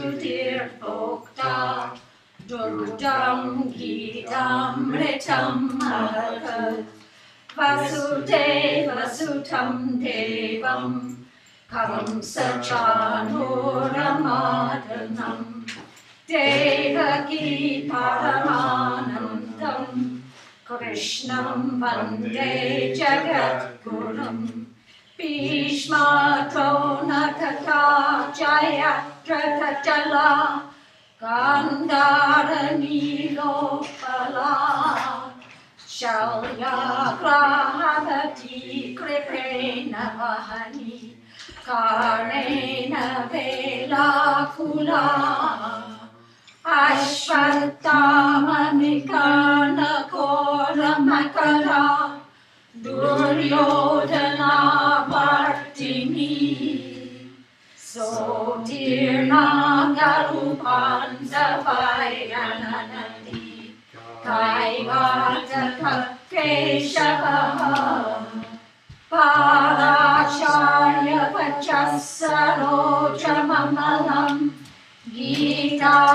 श्रुतिर्भोक्ता दुग्धं गीतामृतं महत् वसुदेवसुतं देवं कंसचाणूरमर्दनं देवकी परमानन्दं कृष्णं वन्दे जगद्गुरुं भीष्माद्रोणतथा जयद्रथचला गान्धारनीलोत्पला शौर्याग्रहवती कृपेण वहनी कर्णेन वेलाकुला अश्वत्थामनिकर्णघोरमकरा दुर्योधनावर्तिनी सोतीर्णा गरुपाण्डवैरनदी कैवातकेशवः पाराचार्य वचः सरोजममलं गीतादन्दोत्कटम्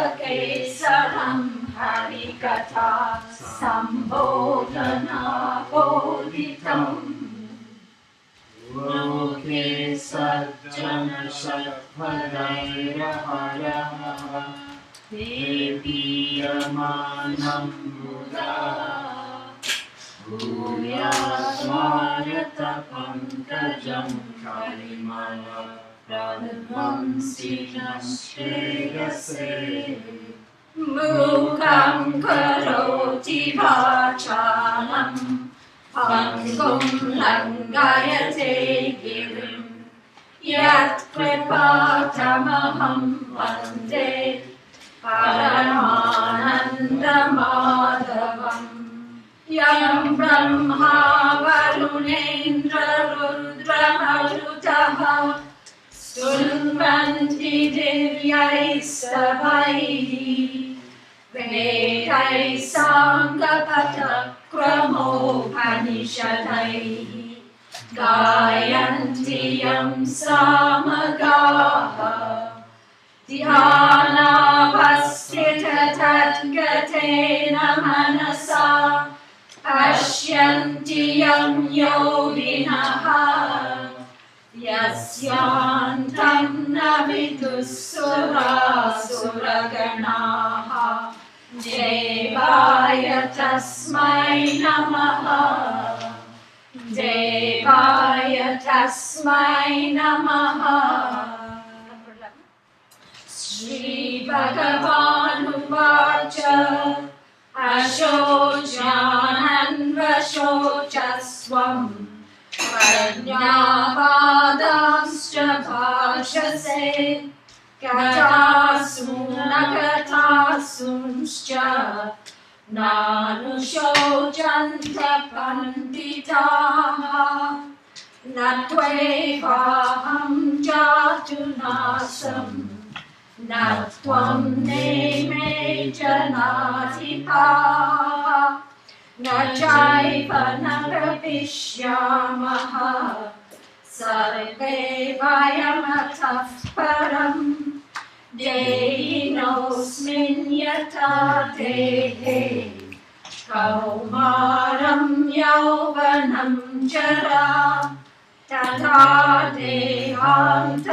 नानाख्यानककेसरं हरिकथा सम्बोधनाबोधितम् लोके सज्जनशतपदैरहरः देवीयमानं मुदा भूयास्मारतपङ्कजं परिमलप्रध्वंसिनः श्रेयसे मूकं करोति वाचालं पङ्गुं लङ्घयते गिरिं यत्कृपातमहं वन्दे परमानन्दमाधवम् यं ब्रह्मा वरुणेन्द्ररुद्रमरुतः स्तुन्वन्ति दिव्यैस्तवैः वेदैः साङ्गपदक्रमोपनिषदैः गायन्ति यं सामगाः ध्यानावस्थिततद्गतेन मनसा पश्यन्ति यं योगिनः यस्यान्तं न विदुः सुरासुरगणाः देवाय तस्मै नमः देवाय तस्मै नमः श्रीभगवानुवाच अशोच्यानन्वशोचस्वम् प्रज्ञावादांश्च भाषसे कथासूनकथासूंश्च नानुशोचन्त पण्डिताः न त्वेवाहं जातु नासम् न त्वं नेमे जनाधिपाः न चैव न प्रविश्यामः सर्वे वयमतः परम् देहिनोऽस्मिन् यथा देहे कौमारं यौवनं जरा तथा देहान्तरप्राप्तिः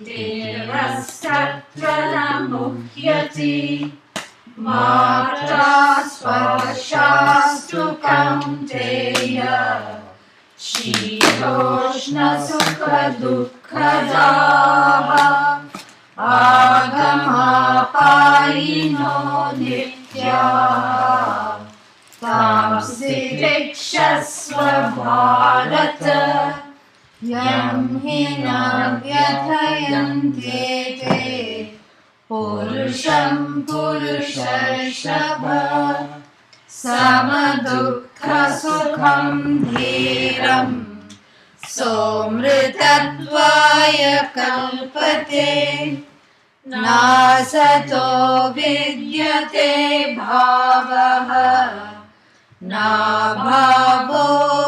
धीरस्तत्र न मुह्यति मात्रा स्पर्शास्तु कौन्तेय शीतोष्णसुखदुःखदाः आगमापायिनो नित्याः तांसि वीक्षस्व भारत यं हि न व्यथयन्ते ते पुरुषं पुरुषर्षभ समदुःखसुखं धीरं सोऽमृतत्वाय कल्पते नासतो विद्यते भावः नाभावो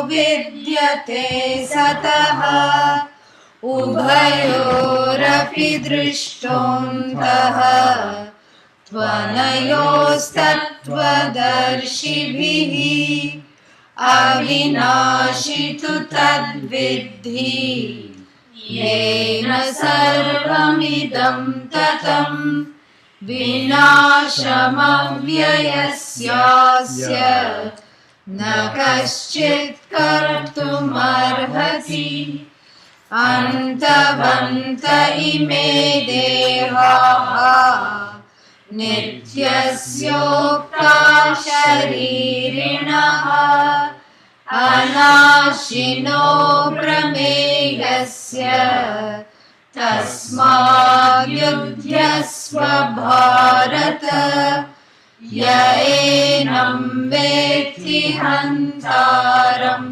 विद्यते सतः उभयोरपि दृष्टोऽन्तः त्वनयोस्तत्त्वदर्शिभिः अविनाशि तु तद्विद्धि येन सर्वमिदं ततं विनाशमव्ययस्यास्य न कश्चित् कर्तुमर्हति अन्तवन्त इमे देहाः नित्यस्योक्ता शरीरिणः अनाशिनो प्रमेयस्य तस्माद्युध्यस्व भारत य एनं वेत्ति हन्तारम्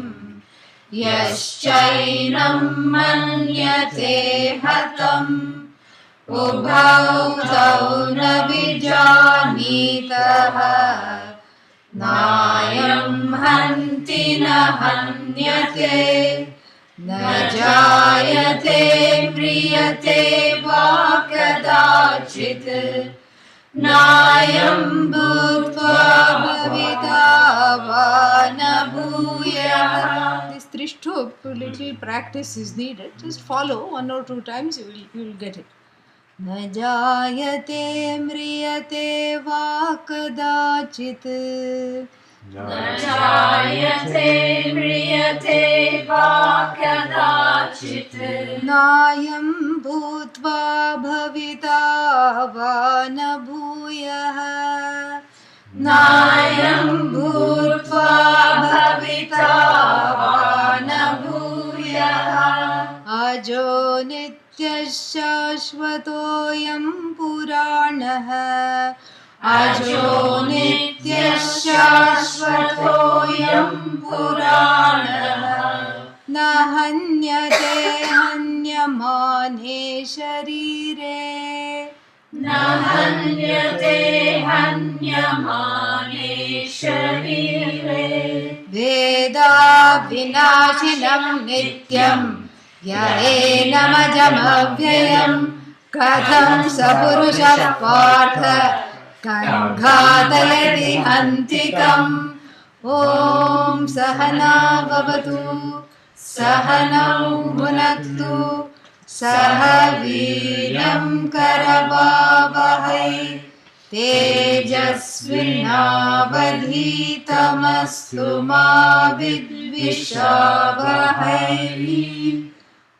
यश्चैनं मन्यते हतम् उभौ तौ न विजानीतः नायं हन्ति न हन्यते न जायते म्रियते वा कदाचित् नायं भूत्वा भविता वा न भूयः. This Trishtu little practice is needed. Just follow 1 or 2 times, you will get it. न जायते म्रियते वा कदाचित् न जायते म्रियते वा कदाचित् नायं भूत्वा भविता वा न भूयः नायं भूत्वा भविता वा न भूयः अजो नित्यशाश्वतोऽयं पुराणः अजो नित्यशाश्वतोऽयं पुराणः न हन्यते हन्यमाने शरीरे न हन्यते हन्यमाने शरीरे वेदाविनाशिनं नित्यं य एनमजमव्ययं कथं स पुरुषः पार्थ घातयति हन्तिकम्. ॐ सहना भवतु सहनौ भुनक्तु सह वीर्यं करवावहै तेजस्विनावधीतमस्तु मा विद्विषावहै.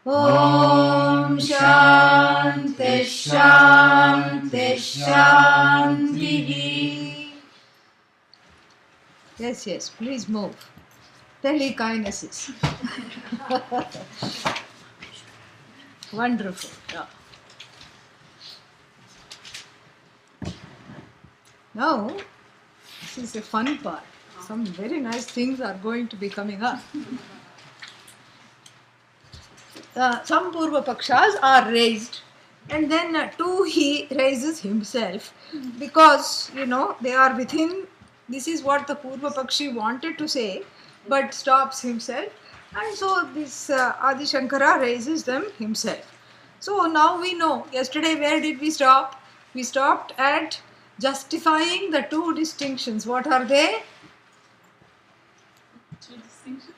ॐ शान्ति शान्ति शान्तिः. Yes, please move. Telekinesis. Wonderful. Yeah. Now, this is a fun part. Some very nice things are going to be coming up. Some Purva Pakshas are raised, and then too he raises himself because they are within. This is what the Purva Pakshi wanted to say, but stops himself, and so this Adi Shankara raises them himself. So now we know. Yesterday, where did we stop? We stopped at justifying the 2 distinctions. What are they? 2 distinctions.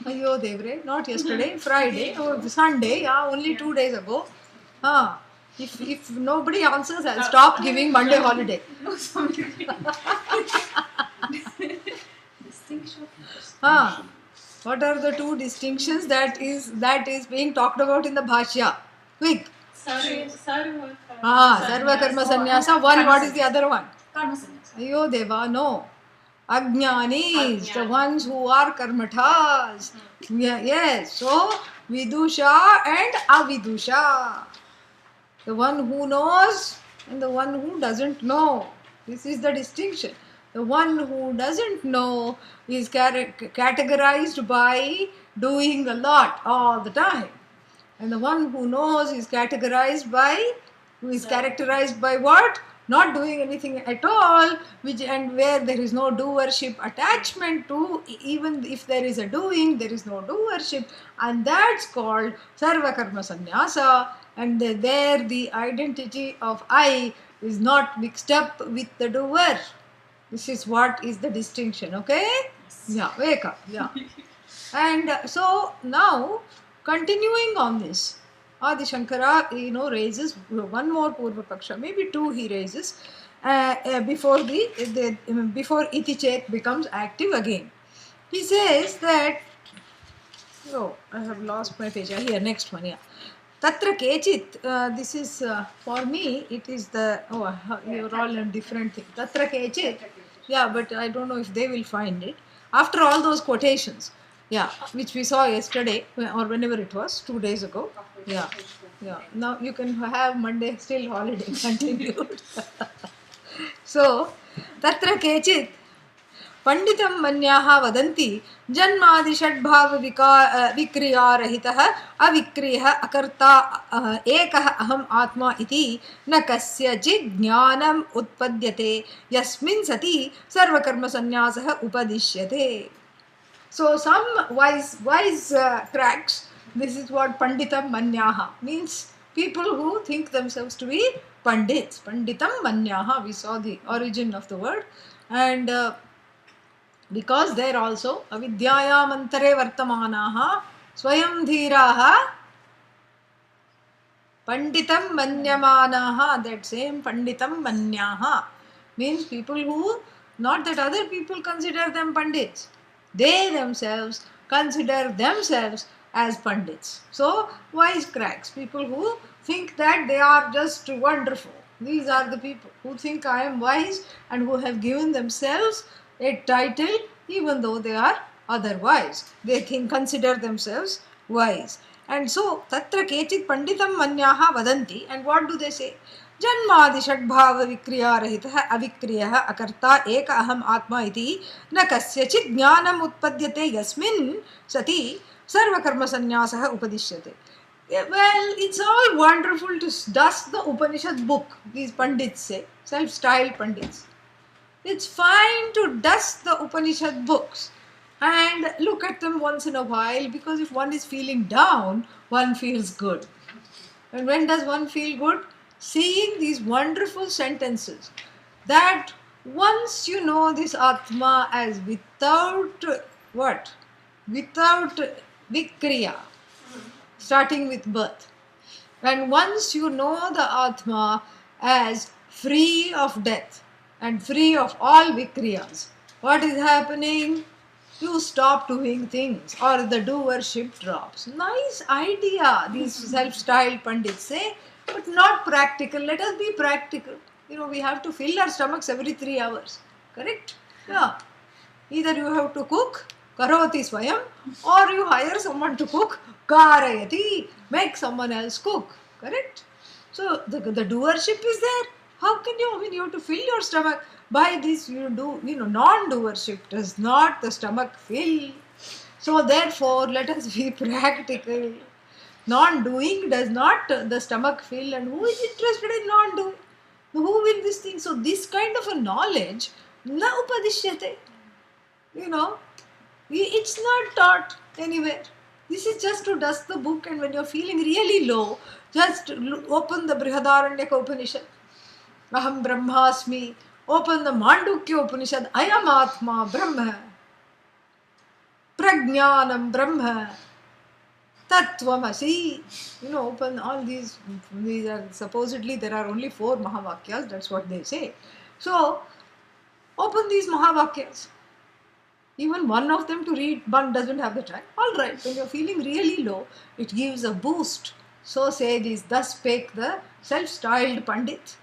Ayyo Devre, not yesterday, Friday or Sunday, only 2 days ago. If nobody answers, I'll stop giving Monday holiday. No, sorry. Distinction. What are the 2 distinctions that is being talked about in the Bhashya? Quick. Sarva Karma Sannyasa. One. What is the other one? Karma Sannyasa. Ayyo Deva, no. Ajnanis, the ones who are karmathas. Yes. So Vidusha and Avidusha. The one who knows and the one who doesn't know. This is the distinction. The one who doesn't know is categorized by doing a lot all the time. And the one who knows is characterized by what? not doing anything at all, which and where there is no doership attachment to, even if there is a doing, there is no doership, and that's called sarva karma sannyasa. And there the identity of I is not mixed up with the doer. This is what is the distinction, okay? Yeah, wake up, yeah. And so now, continuing on this, Adi Shankara, raises one more Purva Paksha, maybe two he raises, before before Iti Chet becomes active again. He says that, oh, I have lost my page. Here, next one, yeah. Tatra Kechit, this is for me, it is the, you're all in different things. Tatra Kechit, yeah, but I don't know if they will find it. After all those quotations, yeah, which we saw yesterday or whenever it was, 2 days ago. Yeah, yeah. Now you can have Monday still holiday continued. So, Tatra Kechit, पंडितं मन्याः वदन्ति जन्मादि षड्भाव विक्रियारहितः अविक्रियः अकर्ता एकः अहम् आत्मा इति न कस्यचित् ज्ञानम् उत्पद्यते यस्मिन् सति सर्वकर्मसन्न्यासः उपदिश्यते. So some wise cracks, this is what Panditam Manyaha means, people who think themselves to be Pandits. Panditam Manyaha, we saw the origin of the word, and because there also avidyayam antare vartamanaha swayam dhiraha panditam manyamanaha, that same panditam manyaha means people who, not that other people consider them pandits, they themselves consider themselves as pandits. So wise cracks, people who think that they are just wonderful, these are the people who think I am wise and who have given themselves a title even though they are otherwise. They consider themselves wise. And so, tatra kechit panditam manyaha vadanti, and what do they say? Janmadi षड्भाव विक्रियारहितः अविक्रियः अकर्ता एक अहम आत्मा इति न कस्यचित् ज्ञानम् उत्पद्यते यस्मिन् सति सर्वकर्म संन्यासः उपदिश्यते. Well, it's all wonderful to dust the Upanishad book, these pandits say, self-styled pandits. It's fine to dust the Upanishad books and look at them once in a while, because if one is feeling down, one feels good. And when does one feel good? Seeing these wonderful sentences that once you know this Atma as without what? Without Vikriya, starting with birth. And once you know the Atma as free of death and free of all Vikriyas, what is happening? You stop doing things, or the doership drops. Nice idea, these self-styled pandits say, but not practical. Let us be practical. We have to fill our stomachs every 3 hours. Correct? Yeah. Either you have to cook, karoti swayam, or you hire someone to cook, karayati, make someone else cook. Correct? So the doership is there. How can you, you have to fill your stomach. By this you do, non-doership does not the stomach fill. So therefore, let us be practical. Non-doing does not the stomach fill, and who is interested in non-doing? Who will this thing? So this kind of a knowledge, na upadishyate. It's not taught anywhere. This is just to dust the book, and when you're feeling really low, just open the Brihadaranyaka Upanishad. Aham Brahmasmi. Open the Mandukya Upanishad. Ayam Atma Brahma. Prajnanam Brahma. Tattvamasi. Open all these are supposedly there are only 4 Mahavakyas, that's what they say. So, open these Mahavakyas. Even one of them to read, one doesn't have the time. Alright, when you're feeling really low, it gives a boost. So say this, thus spake the self-styled Pandit.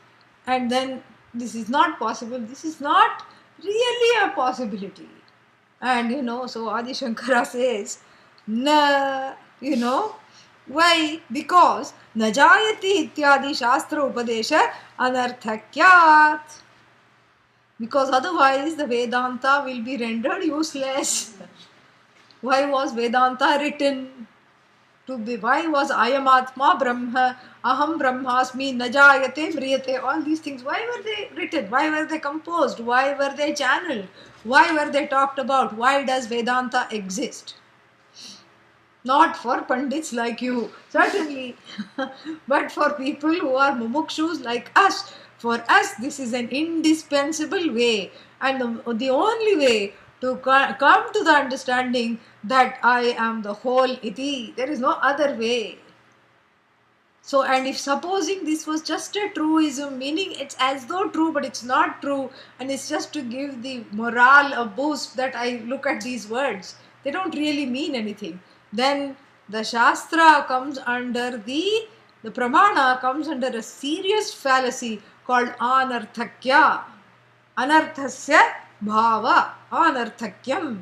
And then, this is not possible, this is not really a possibility. And so Adi Shankara says, na, why? Because najayati ityadi shastra upadesha anarthakyat. Because otherwise the Vedanta will be rendered useless. Why was Vedanta written? to be. Why was Ayamatma Brahma, Aham Brahmasmi, Najayate Mriyate, all these things, why were they written? Why were they composed? Why were they channeled? Why were they talked about? Why does Vedanta exist? Not for pandits like you, certainly, but for people who are mumukshus like us. For us, this is an indispensable way, and the only way to come to the understanding that I am the whole iti. There is no other way. So, and if supposing this was just a truism, meaning it's as though true, but it's not true, and it's just to give the morale a boost that I look at these words, they don't really mean anything, then the Shastra comes under the Pramana comes under a serious fallacy called Anarthakya. Anarthasya bhava, Anarthakyam.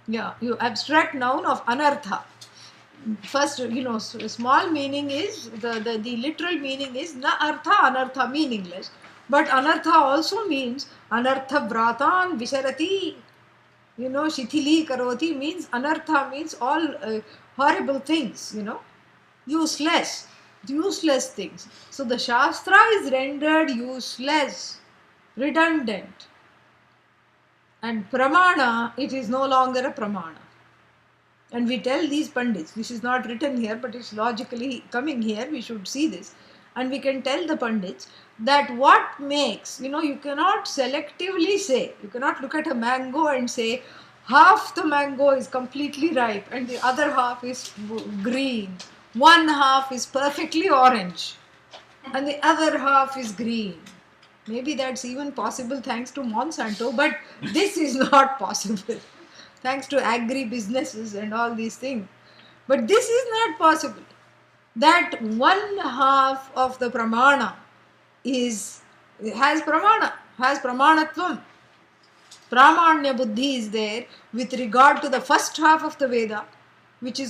Yeah, you abstract noun of Anartha. First, small meaning is, the literal meaning is na artha, anartha, meaningless. But anartha also means anartha vratan visharati. Shithili karoti means anartha, means all horrible things, useless things. So the Shastra is rendered useless, redundant. And Pramana, it is no longer a Pramana. And we tell these pandits, this is not written here, but it's logically coming here, we should see this. And we can tell the pandits that what makes, you cannot selectively say, you cannot look at a mango and say, half the mango is completely ripe and the other half is green. One half is perfectly orange and the other half is green. Maybe that's even possible thanks to Monsanto, but this is not possible. Thanks to agri-businesses and all these things. But this is not possible. That one half of the Pramana has Pramanatvam. Pramanya Buddhi is there with regard to the first half of the Veda, which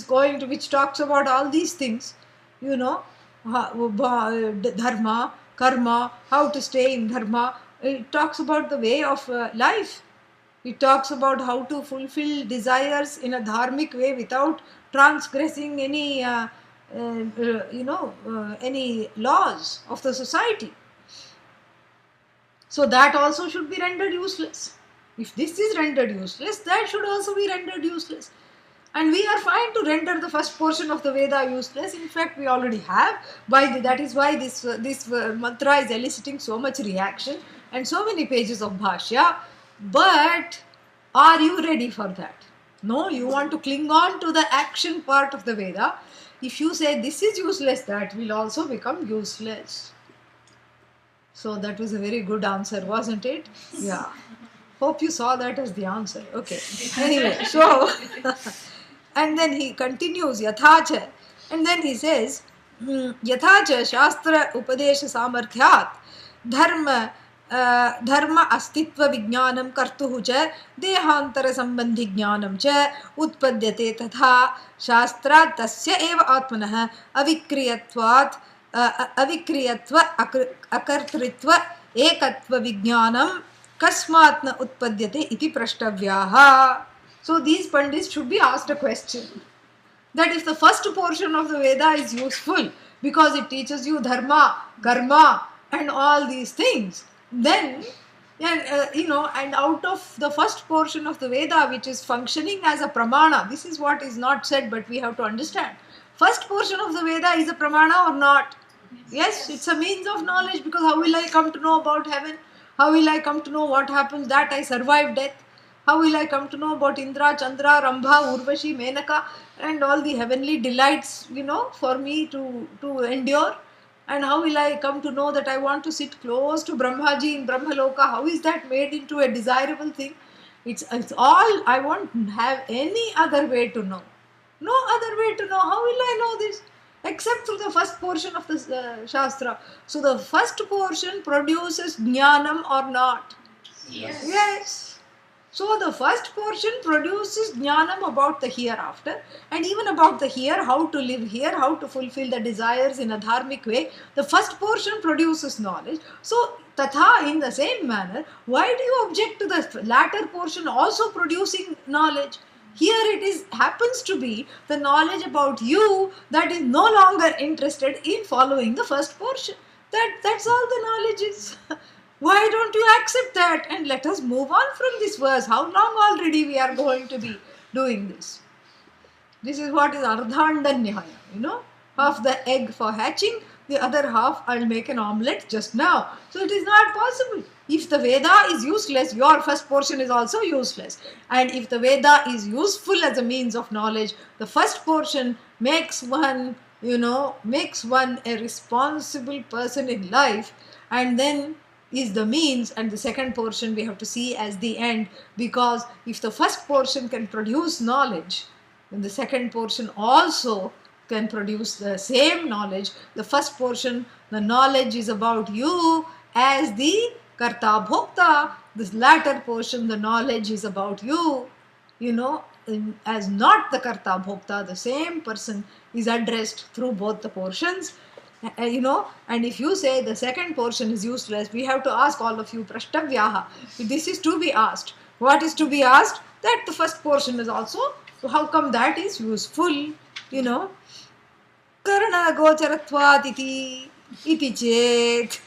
talks about all these things, dharma, karma, how to stay in dharma. It talks about the way of life. It talks about how to fulfill desires in a dharmic way without transgressing any, any laws of the society. So that also should be rendered useless. If this is rendered useless, that should also be rendered useless. And we are fine to render the first portion of the Veda useless. In fact, we already have. That is why this mantra is eliciting so much reaction and so many pages of Bhashya. But are you ready for that? No, you want to cling on to the action part of the Veda. If you say this is useless, that will also become useless. So that was a very good answer, wasn't it? Yeah. Hope you saw that as the answer. Okay. Anyway, so, and then he continues, Yathacha. And then he says, Yathacha Shastra Upadesha Samarthyat Dharma अस्तित्व विज्ञानम कर्तुः च देहांतर संबंधी ज्ञानम च उत्पद्यते तथा शास्त्रात् तस्य एव आत्मनः अविक्रियत्व अकर्तृत्व एकत्व विज्ञानम कस्मात् न उत्पद्यते इति प्रष्टव्याः. So these pandits should be asked a question, that if the first portion of the Veda is useful because it teaches you dharma, karma and all these things, then, and out of the first portion of the Veda, which is functioning as a pramana, this is what is not said, but we have to understand. First portion of the Veda is a pramana or not? Yes, it's a means of knowledge, because how will I come to know about heaven? How will I come to know what happens that I survive death? How will I come to know about Indra, Chandra, Rambha, Urvashi, Menaka and all the heavenly delights, for me to endure? And how will I come to know that I want to sit close to Brahmaji in Brahmaloka? How is that made into a desirable thing? It's all, I won't have any other way to know. No other way to know. How will I know this? Except through the first portion of the Shastra. So the first portion produces jnanam or not? Yes. Yes. So the first portion produces jnanam about the hereafter, and even about the here, how to live here, how to fulfill the desires in a dharmic way. The first portion produces knowledge. So tatha, in the same manner, why do you object to the latter portion also producing knowledge? Here it is happens to be the knowledge about you that is no longer interested in following the first portion. That's all the knowledge is. Why don't you accept that and let us move on from this verse? How long already we are going to be doing this? This is what is Ardhandanyaya, half the egg for hatching, the other half I'll make an omelette just now. So it is not possible. If the Veda is useless, your first portion is also useless. And if the Veda is useful as a means of knowledge, the first portion makes one, a responsible person in life, and then is the means, and the second portion we have to see as the end, because if the first portion can produce knowledge, then the second portion also can produce the same knowledge. The first portion, the knowledge is about you as the Karta Bhokta. This latter portion, the knowledge is about you, as not the Karta Bhokta. The same person is addressed through both the portions. And if you say the second portion is useless, we have to ask all of you, Prashtavyaha. This is to be asked. What is to be asked? That the first portion is also. So how come that is useful? Karana gocharatvat iti chet.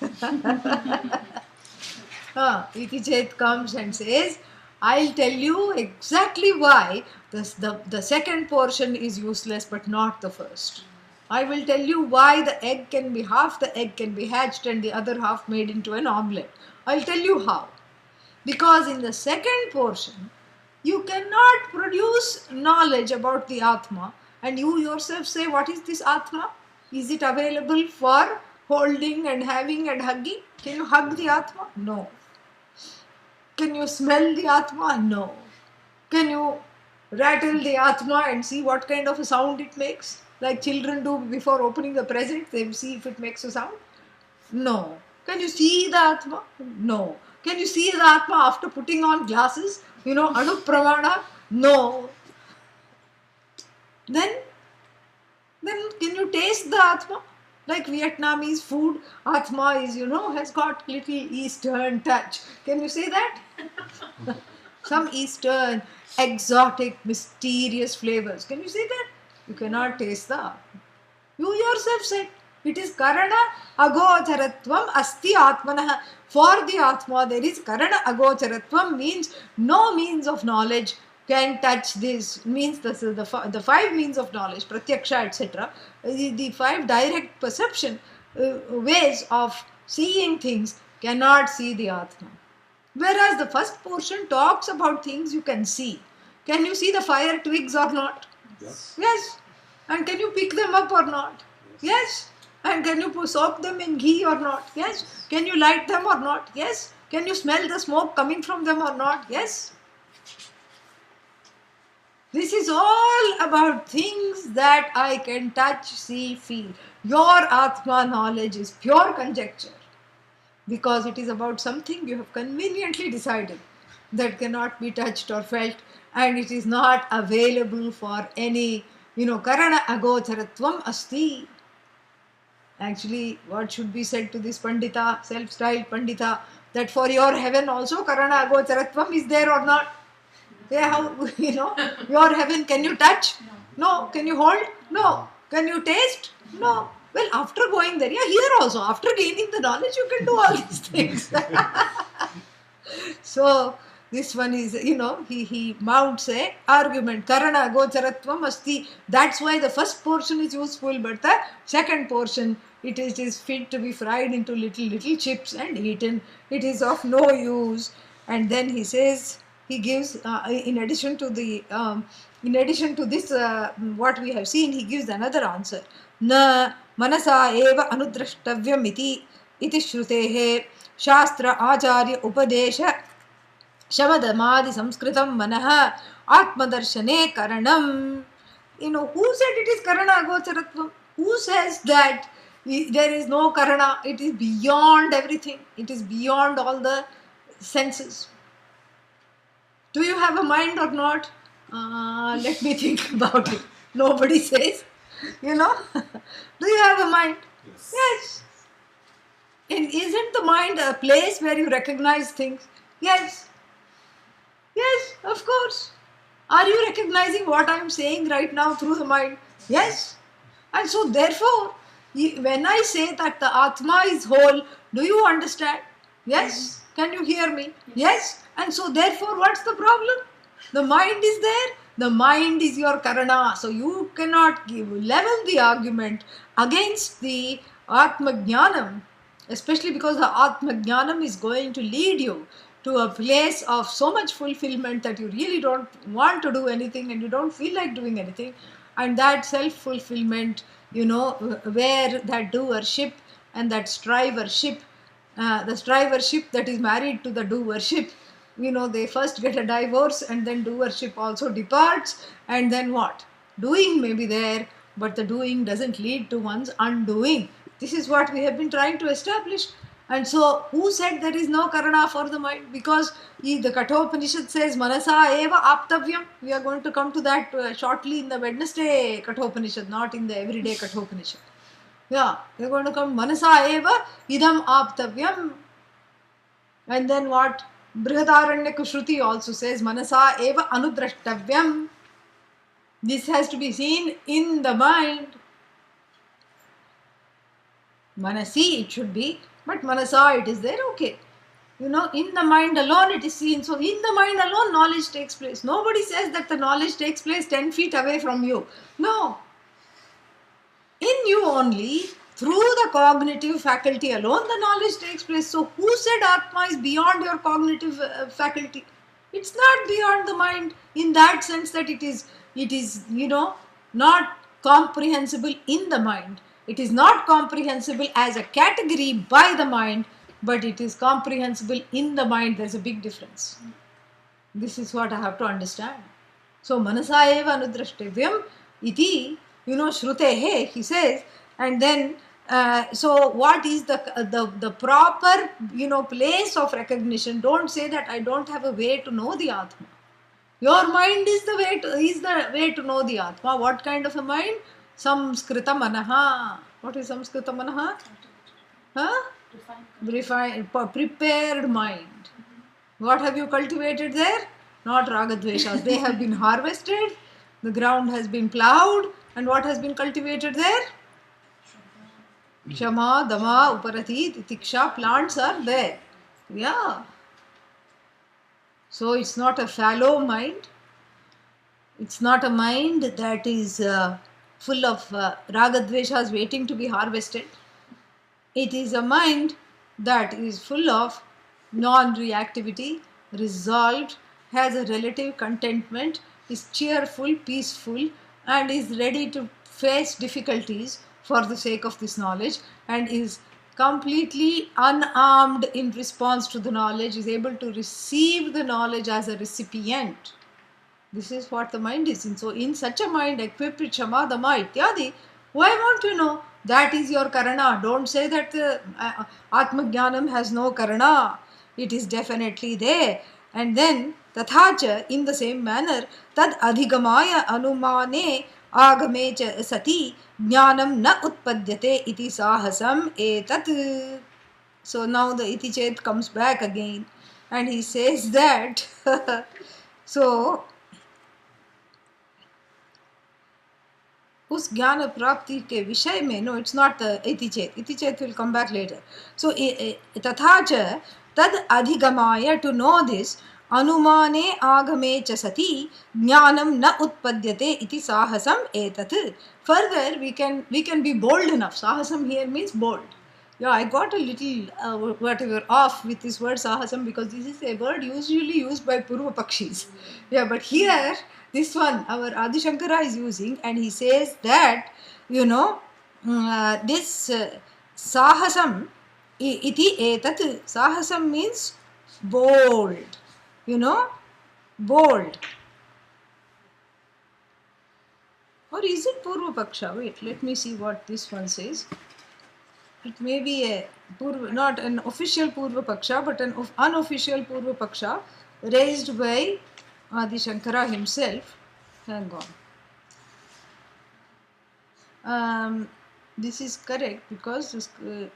Iti chet comes and says, I'll tell you exactly why the second portion is useless but not the first. I will tell you why half the egg can be hatched and the other half made into an omelette. I'll tell you how. Because in the second portion, you cannot produce knowledge about the Atma and you yourself say, what is this Atma? Is it available for holding and having and hugging? Can you hug the Atma? No. Can you smell the Atma? No. Can you rattle the Atma and see what kind of a sound it makes? Like children do before opening the present, they see if it makes a sound? No. Can you see the Atma? No. Can you see the Atma after putting on glasses? Anupramana? No. Then can you taste the Atma? Like Vietnamese food, Atma is, has got little Eastern touch. Can you say that? Some Eastern, exotic, mysterious flavors. Can you say that? You cannot taste the Atma. You yourself said, it is Karana agocharatvam asti atmanah. For the Atma, there is Karana agocharatvam, means no means of knowledge can touch this, means the five means of knowledge, pratyaksha, etc. The five direct perception ways of seeing things cannot see the Atma. Whereas the first portion talks about things you can see. Can you see the fire twigs or not? Yes. Yes. And can you pick them up or not? Yes. And can you soak them in ghee or not? Yes. Can you light them or not? Yes. Can you smell the smoke coming from them or not? Yes. This is all about things that I can touch, see, feel. Your Atma knowledge is pure conjecture because it is about something you have conveniently decided that cannot be touched or felt, and it is not available for any, Karana agocharatvam asti. Actually, what should be said to this Pandita, self-styled Pandita, that for your heaven also Karana agocharatvam is there or not? Yeah, how, your heaven, can you touch? No. Can you hold? No. Can you taste? No. Well, after going there, here also, after gaining the knowledge, you can do all these things. So, this one is, he mounts a argument. Karana agocharatvam asti. That's why the first portion is useful, but the second portion, it is fit to be fried into little chips and eaten. It is of no use. And then he says, he gives, in addition to this, what we have seen, he gives another answer. Na manasa eva anudrashtavyam iti shrutehe shastra acharya upadesha shamadamadi samskritam manaha atmadarshane karanam. Who said it is karana agocharatvam? Who says that there is no karana? It is beyond everything. It is beyond all the senses. Do you have a mind or not? Let me think about it. Nobody says. Do you have a mind? Yes. And isn't the mind a place where you recognize things? Yes. Yes, of course. Are you recognizing what I am saying right now through the mind? Yes. And so therefore, when I say that the Atma is whole, do you understand? Yes. Can you hear me? Yes. And so therefore, what's the problem? The mind is there. The mind is your karana. So you cannot level the argument against the Atma Jnanam, especially because the Atma Jnanam is going to lead you to a place of so much fulfillment that you really don't want to do anything and you don't feel like doing anything. And that self-fulfillment, where that doership and that strivership, the strivership that is married to the doership, they first get a divorce and then doership also departs, and then what? Doing may be there, but the doing doesn't lead to one's undoing. This is what we have been trying to establish. And so, who said there is no karana for the mind? Because the Kathopanishad says, Manasa eva aptavyam. We are going to come to that shortly in the Wednesday Kathopanishad, not in the everyday Kathopanishad. Yeah, we are going to come, Manasa eva idam aptavyam. And then what? Brihadaranyaka Shruti also says, Manasa eva anudrashtavyam. This has to be seen in the mind. Manasi it should be, but Manasa it is there, okay. In the mind alone it is seen. So in the mind alone knowledge takes place. Nobody says that the knowledge takes place 10 feet away from you. No. In you only, through the cognitive faculty alone, the knowledge takes place. So who said Atma is beyond your cognitive faculty? It's not beyond the mind in that sense that it is, not comprehensible in the mind. It is not comprehensible as a category by the mind, but it is comprehensible in the mind. There's a big difference. This is what I have to understand. So, Manasa eva anudrashtavyam iti, shrutehe, he says, and then, so what is the proper, place of recognition? Don't say that I don't have a way to know the Atma. Your mind is the way to know the Atma. What kind of a mind? Samskrita manaha. What is Samskrita manaha? Refined, prepared mind. What have you cultivated there? Not ragadveshas. They have been harvested. The ground has been ploughed. And what has been cultivated there? Shama, Dama, Uparati, Titiksha. Plants are there. Yeah. So it's not a fallow mind. It's not a mind that is full of ragadveshas waiting to be harvested. It is a mind that is full of non-reactivity, resolved, has a relative contentment, is cheerful, peaceful, and is ready to face difficulties for the sake of this knowledge, and is completely unarmed in response to the knowledge, is able to receive the knowledge as a recipient. This is what the mind is. And so in such a mind, equipped with Shama, Dama, Ityadi, why won't you know? That is your karana. Don't say that Atma Jnanam has no karana. It is definitely there. And then, tathacha, in the same manner, tad adhigamaya anumane agame cha sati jnanam na utpadyate iti sahasam etat. So now the iti chet comes back again and he says that so उस ज्ञान प्राप्ति के विषय में no it's not इति चेत will come back later so तथा च तद अधिगमाय टू नो दिस अनुमाने आगमे च सति ज्ञानम न उत्पद्यते इति साहसम एतत् further we can be bold enough साहसम here means bold Yeah, I got a little whatever off with this word sahasam because this is a word usually used by Purva Pakshis. Yeah, but here, this one, our Adi Shankara is using, and he says that, this sahasam iti etat, sahasam means bold, bold. Or is it Purva Paksha? Wait, let me see what this one says. It may be not an official Purva Paksha, but an unofficial Purva Paksha raised by Adi Shankara himself. Hang on. This is correct because this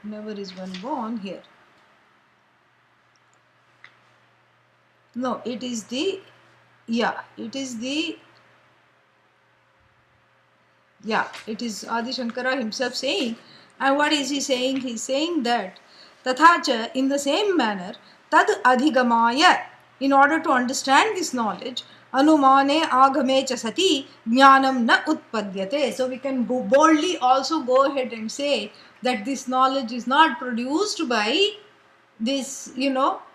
never is one born here. No, it is the it is the, it is Adi Shankara himself saying. And what is he saying? He is saying that Tathacha, in the same manner, Tad Adhigamaya, in order to understand this knowledge, Anumane Agame cha sati Jnanam na utpadyate. So we can boldly also go ahead and say that this knowledge is not produced by this,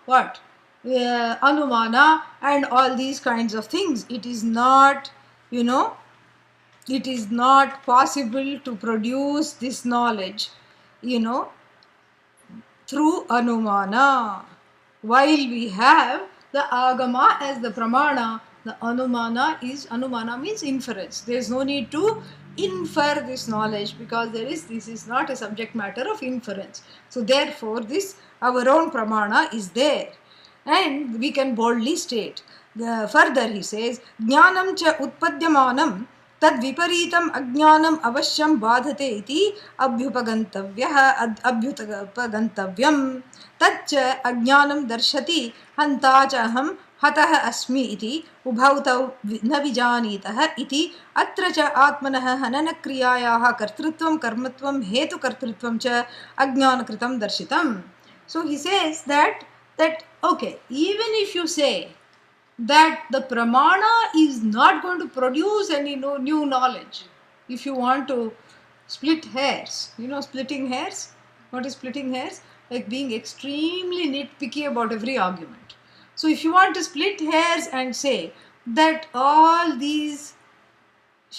what? Anumana and all these kinds of things. It is not, it is not possible to produce this knowledge, through Anumana. While we have the Agama as the Pramana, the Anumana means inference. There is no need to infer this knowledge because this is not a subject matter of inference. So therefore our own Pramana is there. And we can boldly state. Further he says, Jnanam cha utpadyamanam tad viparitam ajnanam avashyam badhate iti abhyupagantavyam tad cha ajnanam darshati hanta cha aham hatah asmi iti ubhautau na vijanitah iti atra cha atmanah hanana kriyayaha kartrutvam karmatvam hetu kartrutvam cha ajnanakritam darshitam. So he says that okay, even if you say that the Pramana is not going to produce any new knowledge, if you want to split hairs, splitting hairs, what is splitting hairs? Like being extremely nitpicky about every argument. So if you want to split hairs and say that all these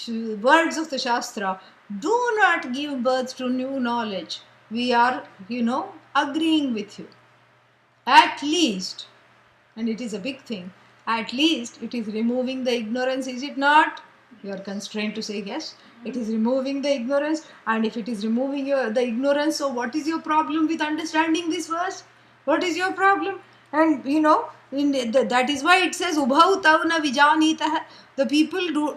words of the Shastra do not give birth to new knowledge, we are, agreeing with you. At least, and it is a big thing, at least it is removing the ignorance, is it not? You are constrained to say yes. It is removing the ignorance, and if it is removing the ignorance, so what is your problem with understanding this verse? What is your problem? And that is why it says Ubhau Tavna Vijanitah. The people do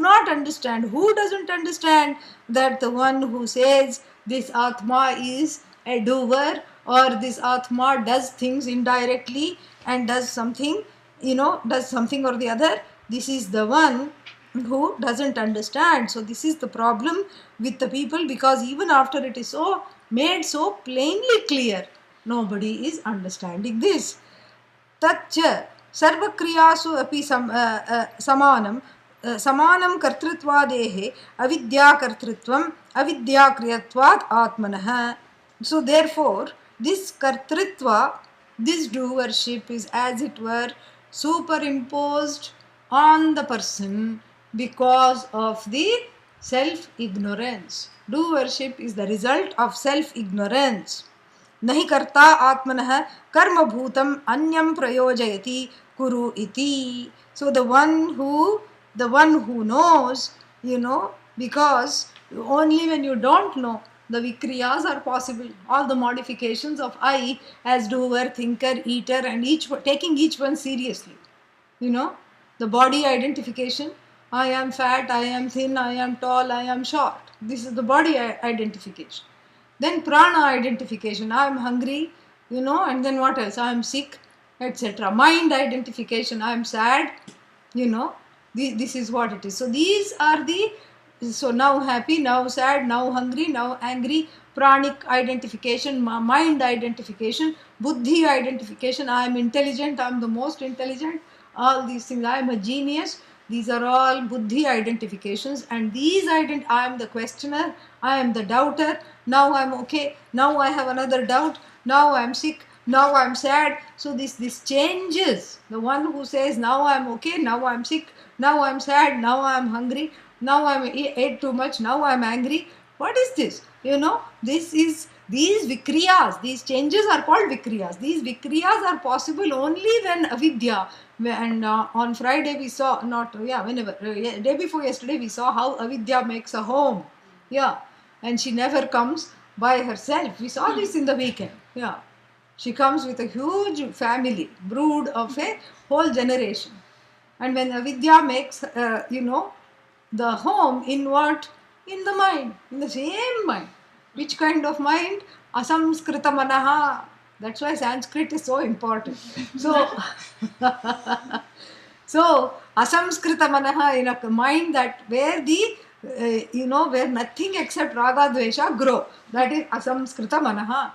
not understand. Who doesn't understand that the one who says this Atma is a doer, or this Atma does things indirectly and does something, does something or the other, this is the one who doesn't understand. So this is the problem with the people, because even after it is so made so plainly clear, nobody is understanding this. Tatcha sarvakriyasu api samanam kartrutvadehe avidya kartrutvam avidya kriyatvat atmanah. So therefore, this kartritva, this doership is as it were superimposed on the person because of the self-ignorance. Doership is the result of self-ignorance. Nahi karta atmanah karma bhutam anyam prayojayati kuru iti. So the one who knows, because only when you don't know, the vikriyas are possible. All the modifications of I as doer, thinker, eater, and taking each one seriously. The body identification. I am fat, I am thin, I am tall, I am short. This is the body identification. Then prana identification. I am hungry, and then what else? I am sick, etc. Mind identification. I am sad, this is what it is. So these are so now happy, now sad, now hungry, now angry. Pranic identification, mind identification, buddhi identification. I am intelligent, I am the most intelligent. All these things. I am a genius. These are all buddhi identifications, and these I am the questioner, I am the doubter. Now I am okay, now I have another doubt, now I am sick, now I am sad. So this changes. The one who says now I am okay, now I am sick, now I am sad, now I am hungry, now I ate too much, now I am angry. What is this? These vikriyas, these changes are called vikriyas. These vikriyas are possible only when avidya. And on Friday we saw, day before yesterday we saw how avidya makes a home. And she never comes by herself. We saw this in the weekend. She comes with a huge family, brood of a whole generation. And when avidya makes, the home in what? In the mind, in the same mind. Which kind of mind? Asamskrita manaha. That's why Sanskrit is so important. So So, asamskrita manaha, in a mind that where the, where nothing except raga dvesha grow. That is asamskrita manaha.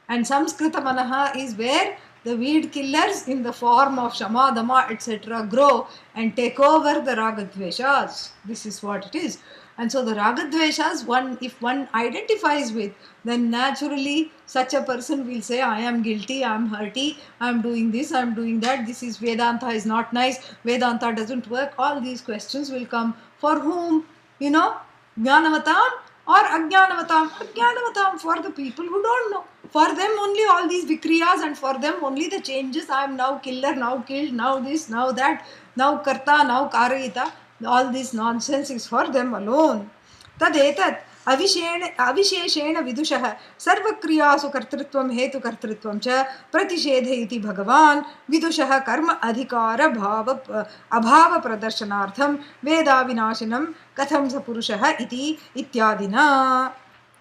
And samskrita manaha is where the weed killers in the form of shama, dama, etc. grow and take over the raga dveshas. This is what it is. And so the raga dveshas, if one identifies with, then naturally such a person will say, I am guilty, I am hurty, I am doing this, I am doing that, this is Vedanta is not nice, Vedanta doesn't work. All these questions will come. For whom? Jnanavatam or Ajnanavatam. Ajnanavatam for the people who don't know. For them only all these vikriyas, and for them only the changes. I am now killer, now killed, now this, now that, now karta, now karayita. All this nonsense is for them alone. Tadetat अविशेषेण विदुषः सर्वक्रियासु कर्तृत्वं हेतुकर्तृत्वं च प्रतिषेधयति भगवान् विदुषः कर्म अधिकार अभाव प्रदर्शनार्थं वेदाविनाशिनं कथं स पुरुषः इति इत्यादिना.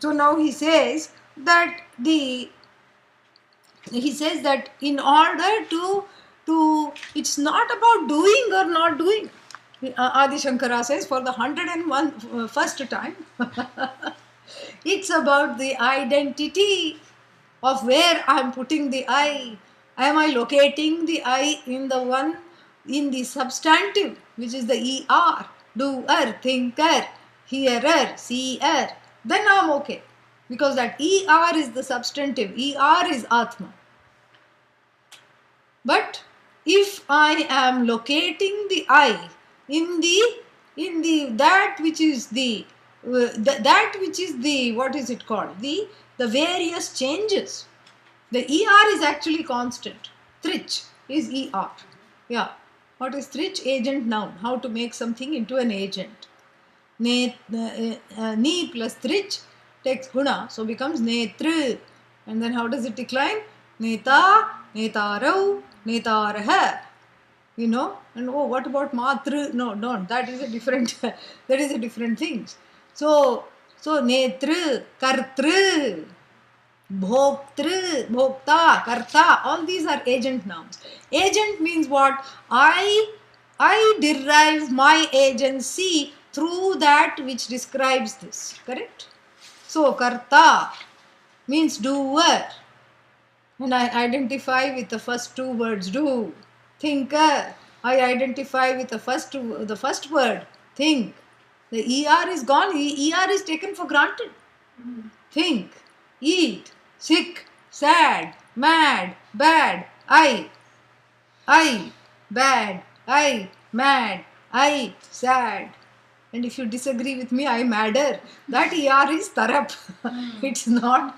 So now he says that in order to it's not about doing or not doing. Adi Shankara says for the 101st time, it's about the identity of where I am putting the I. Am I locating the I in the substantive, which is the ER, doer, thinker, hearer, seer? Then I am okay. Because that ER is the substantive, ER is Atma. But if I am locating the I in the that which is the what is it called, the various changes, the ER is actually constant. Trich is ER. Yeah. What is trich? Agent noun. How to make something into an agent. Ni plus trich takes guna, so becomes netru. And then how does it decline? Neta, netarau, netarah. And what about matru? No, don't. That is a different thing. So netru, kartru, bhoktru, bhokta, karta, all these are agent nouns. Agent means what? I derive my agency through that which describes this. Correct? So karta means doer. And I identify with the first two words, do. Thinker, I identify with the first word, think. The ER is gone, ER is taken for granted. Think, eat, sick, sad, mad, bad, I, bad, I, mad, I, sad. And if you disagree with me, I madder. That ER is tarap. It's not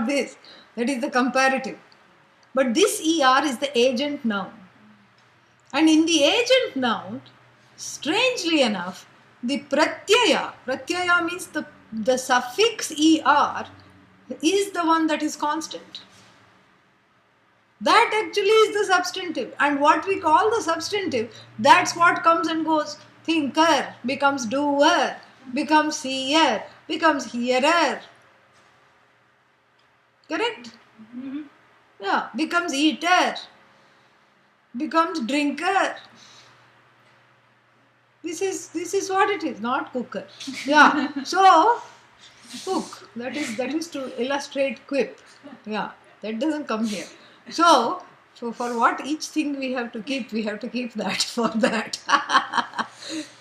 this. That is the comparative. But this ER is the agent noun. And in the agent noun, strangely enough, the pratyaya means the suffix ER is the one that is constant. That actually is the substantive. And what we call the substantive, that's what comes and goes. Thinker becomes doer, becomes seer, becomes hearer. Correct? Mm-hmm. Yeah, becomes eater, becomes drinker. This is what it is, not cooker. Yeah. So cook. That is to illustrate quip. Yeah. That doesn't come here. So for what each thing we have to keep that for that.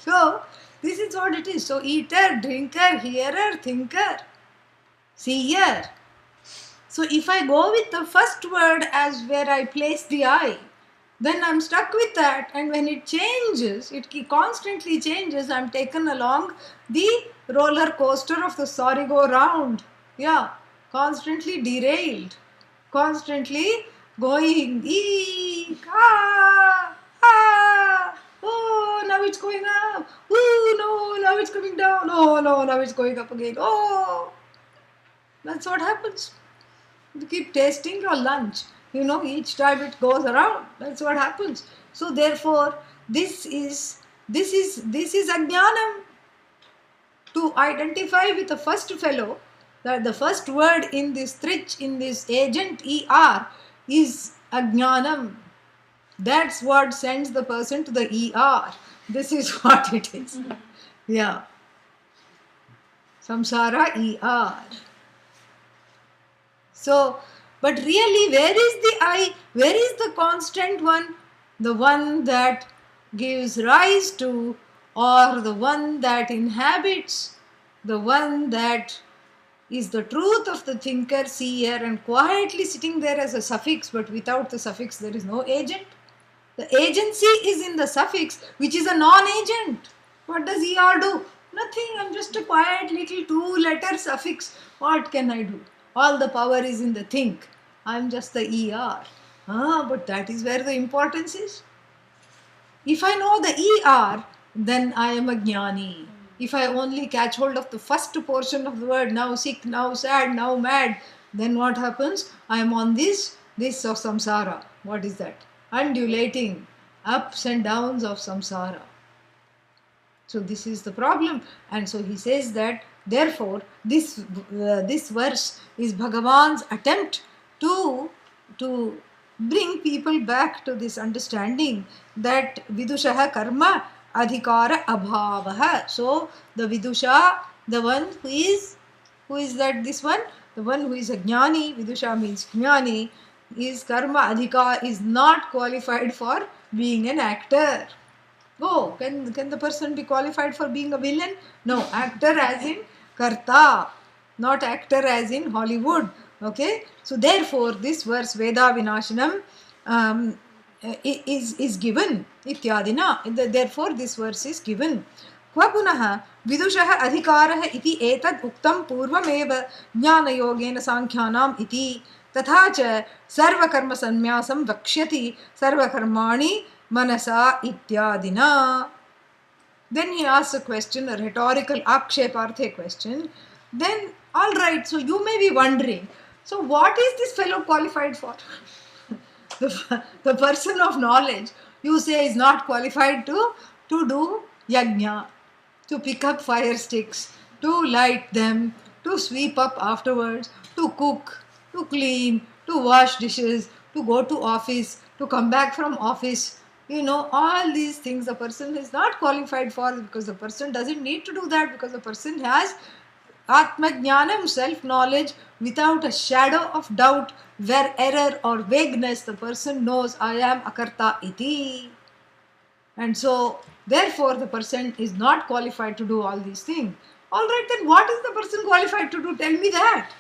So this is what it is. So eater, drinker, hearer, thinker, seer. So if I go with the first word as where I place the I, then I'm stuck with that, and when it changes, it constantly changes, I'm taken along the roller coaster of the sorry go round. Yeah, constantly derailed, constantly going, eek, oh, now it's going up, oh no, now it's coming down, oh no, now it's going up again, oh, that's what happens. You keep tasting your lunch, each time it goes around, that's what happens. So therefore, this is ajnanam. To identify with the first fellow, that the first word in this trich, in this agent ER, is ajnanam. That's what sends the person to the ER. This is what it is. Yeah. Samsara ER. So, but really, where is the I? Where is the constant one? The one that gives rise to, or the one that inhabits, the one that is the truth of the thinker, seer, and quietly sitting there as a suffix, but without the suffix, there is no agent. The agency is in the suffix, which is a non-agent. What does ER do? Nothing. I'm just a quiet little two-letter suffix. What can I do? All the power is in the think. I'm just the ER. But that is where the importance is. If I know the ER, then I am a jnani. If I only catch hold of the first portion of the word, now sick, now sad, now mad, then what happens? I am on this of samsara. What is that? Undulating ups and downs of samsara. So this is the problem. And so he says that, therefore, this verse is Bhagavan's attempt to bring people back to this understanding that vidushaha karma adhikara abhavaha. So the vidusha, the one who is that this one? The one who is a jnani, vidusha means jnani, is karma adhikar, is not qualified for being an actor. Oh, can the person be qualified for being a villain? No, actor as in karta, not actor as in Hollywood. Okay, so therefore this verse Veda Vinashanam is given ityadina. Therefore this verse is given. Kva punaha vidushaha adhikarah iti etad uktam purvameva jnanayogena sankhyanam iti तथा च सर्वकर्म संन्यासं वक्ष्यति सर्वकर्माणि मनसा इत्यादिना. Then he asks a question, a rhetorical aksheparthe question. Then, all right, so you may be wondering, so what is this fellow qualified for? the person of knowledge, you say, is not qualified to do yajna, to pick up fire sticks, to light them, to sweep up afterwards, to cook, to clean, to wash dishes, to go to office, to come back from office. All these things the person is not qualified for, because the person doesn't need to do that, because the person has Atma Jnanam, self-knowledge, without a shadow of doubt, where error or vagueness, the person knows I am akarta iti. And so, therefore, the person is not qualified to do all these things. All right, then what is the person qualified to do? Tell me that.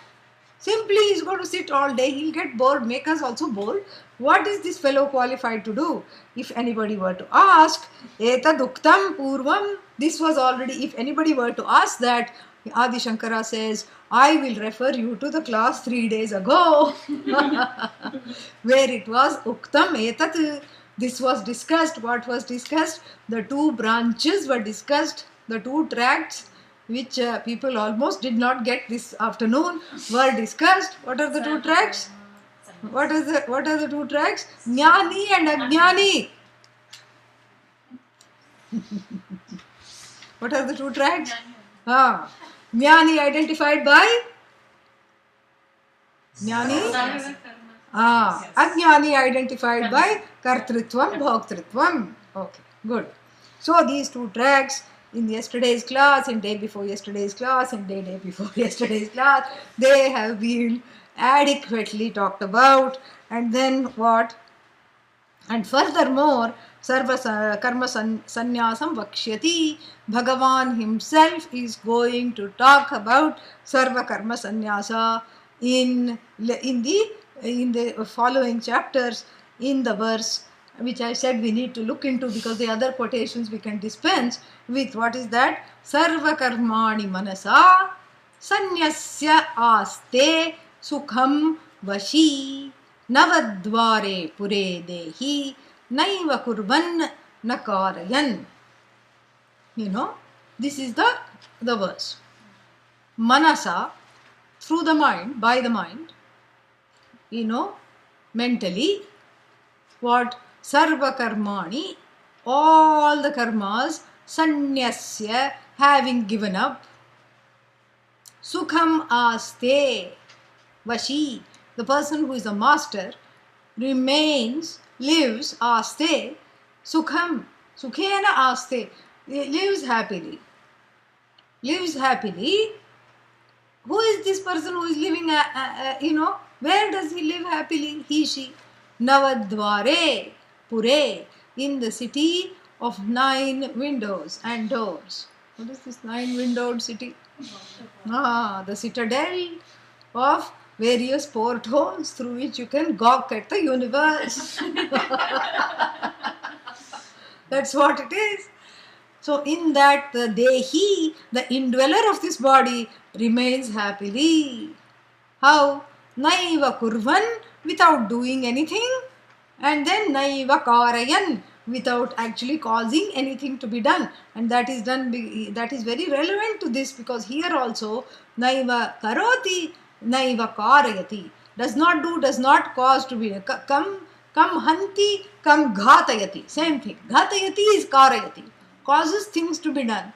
Simply he is going to sit all day, he will get bored, make us also bored. What is this fellow qualified to do? If anybody were to ask, etad uktam purvam, this was already, if anybody were to ask that, Adi Shankara says, I will refer you to the class 3 days ago, where it was uktam etat. This was discussed. What was discussed? The two branches were discussed, the two tracts, which people almost did not get this afternoon, were discussed. What are the two tracks? What are the two tracks? Jnani and Ajnani. What are the two tracks? Jnani identified by Jnani. Ajnani identified by Kartritvam, Bhoktritvam. Okay, good. So these two tracks, in yesterday's class, in day before yesterday's class, and day before yesterday's class, they have been adequately talked about. And then what? And furthermore, Sarva Karma Sannyasam Vakshyati. Bhagavan himself is going to talk about Sarva Karma Sannyasa in the following chapters, in the verse which I said we need to look into, because the other quotations we can dispense with. What is that? Sarva karmani manasa sanyasya aste sukham vashi navadvare pure dehi naiva kurvan nakarayan. This is the verse. Manasa, through the mind, by the mind, mentally, what? Sarva karmani, all the karmas, sanyasya, having given up, sukham aste, vashi, the person who is a master, remains lives aste sukham, sukhena aste, lives happily. Lives happily. Who is this person who is living, where does he live happily? He, she. Navadvare, Pure, in the city of 9 windows and doors. What is this 9-windowed city? The citadel of various portholes through which you can gawk at the universe. That's what it is. So in that the Dehi, the indweller of this body, remains happily. How? Naiva kurvan, without doing anything, and then naiva karayan, without actually causing anything to be done. And that is done. That is very relevant to this, because here also naiva karoti, naiva karayati, does not do, does not cause to be. Kam hanti, kam ghatayati. Same thing. Ghatayati is karayati, causes things to be done.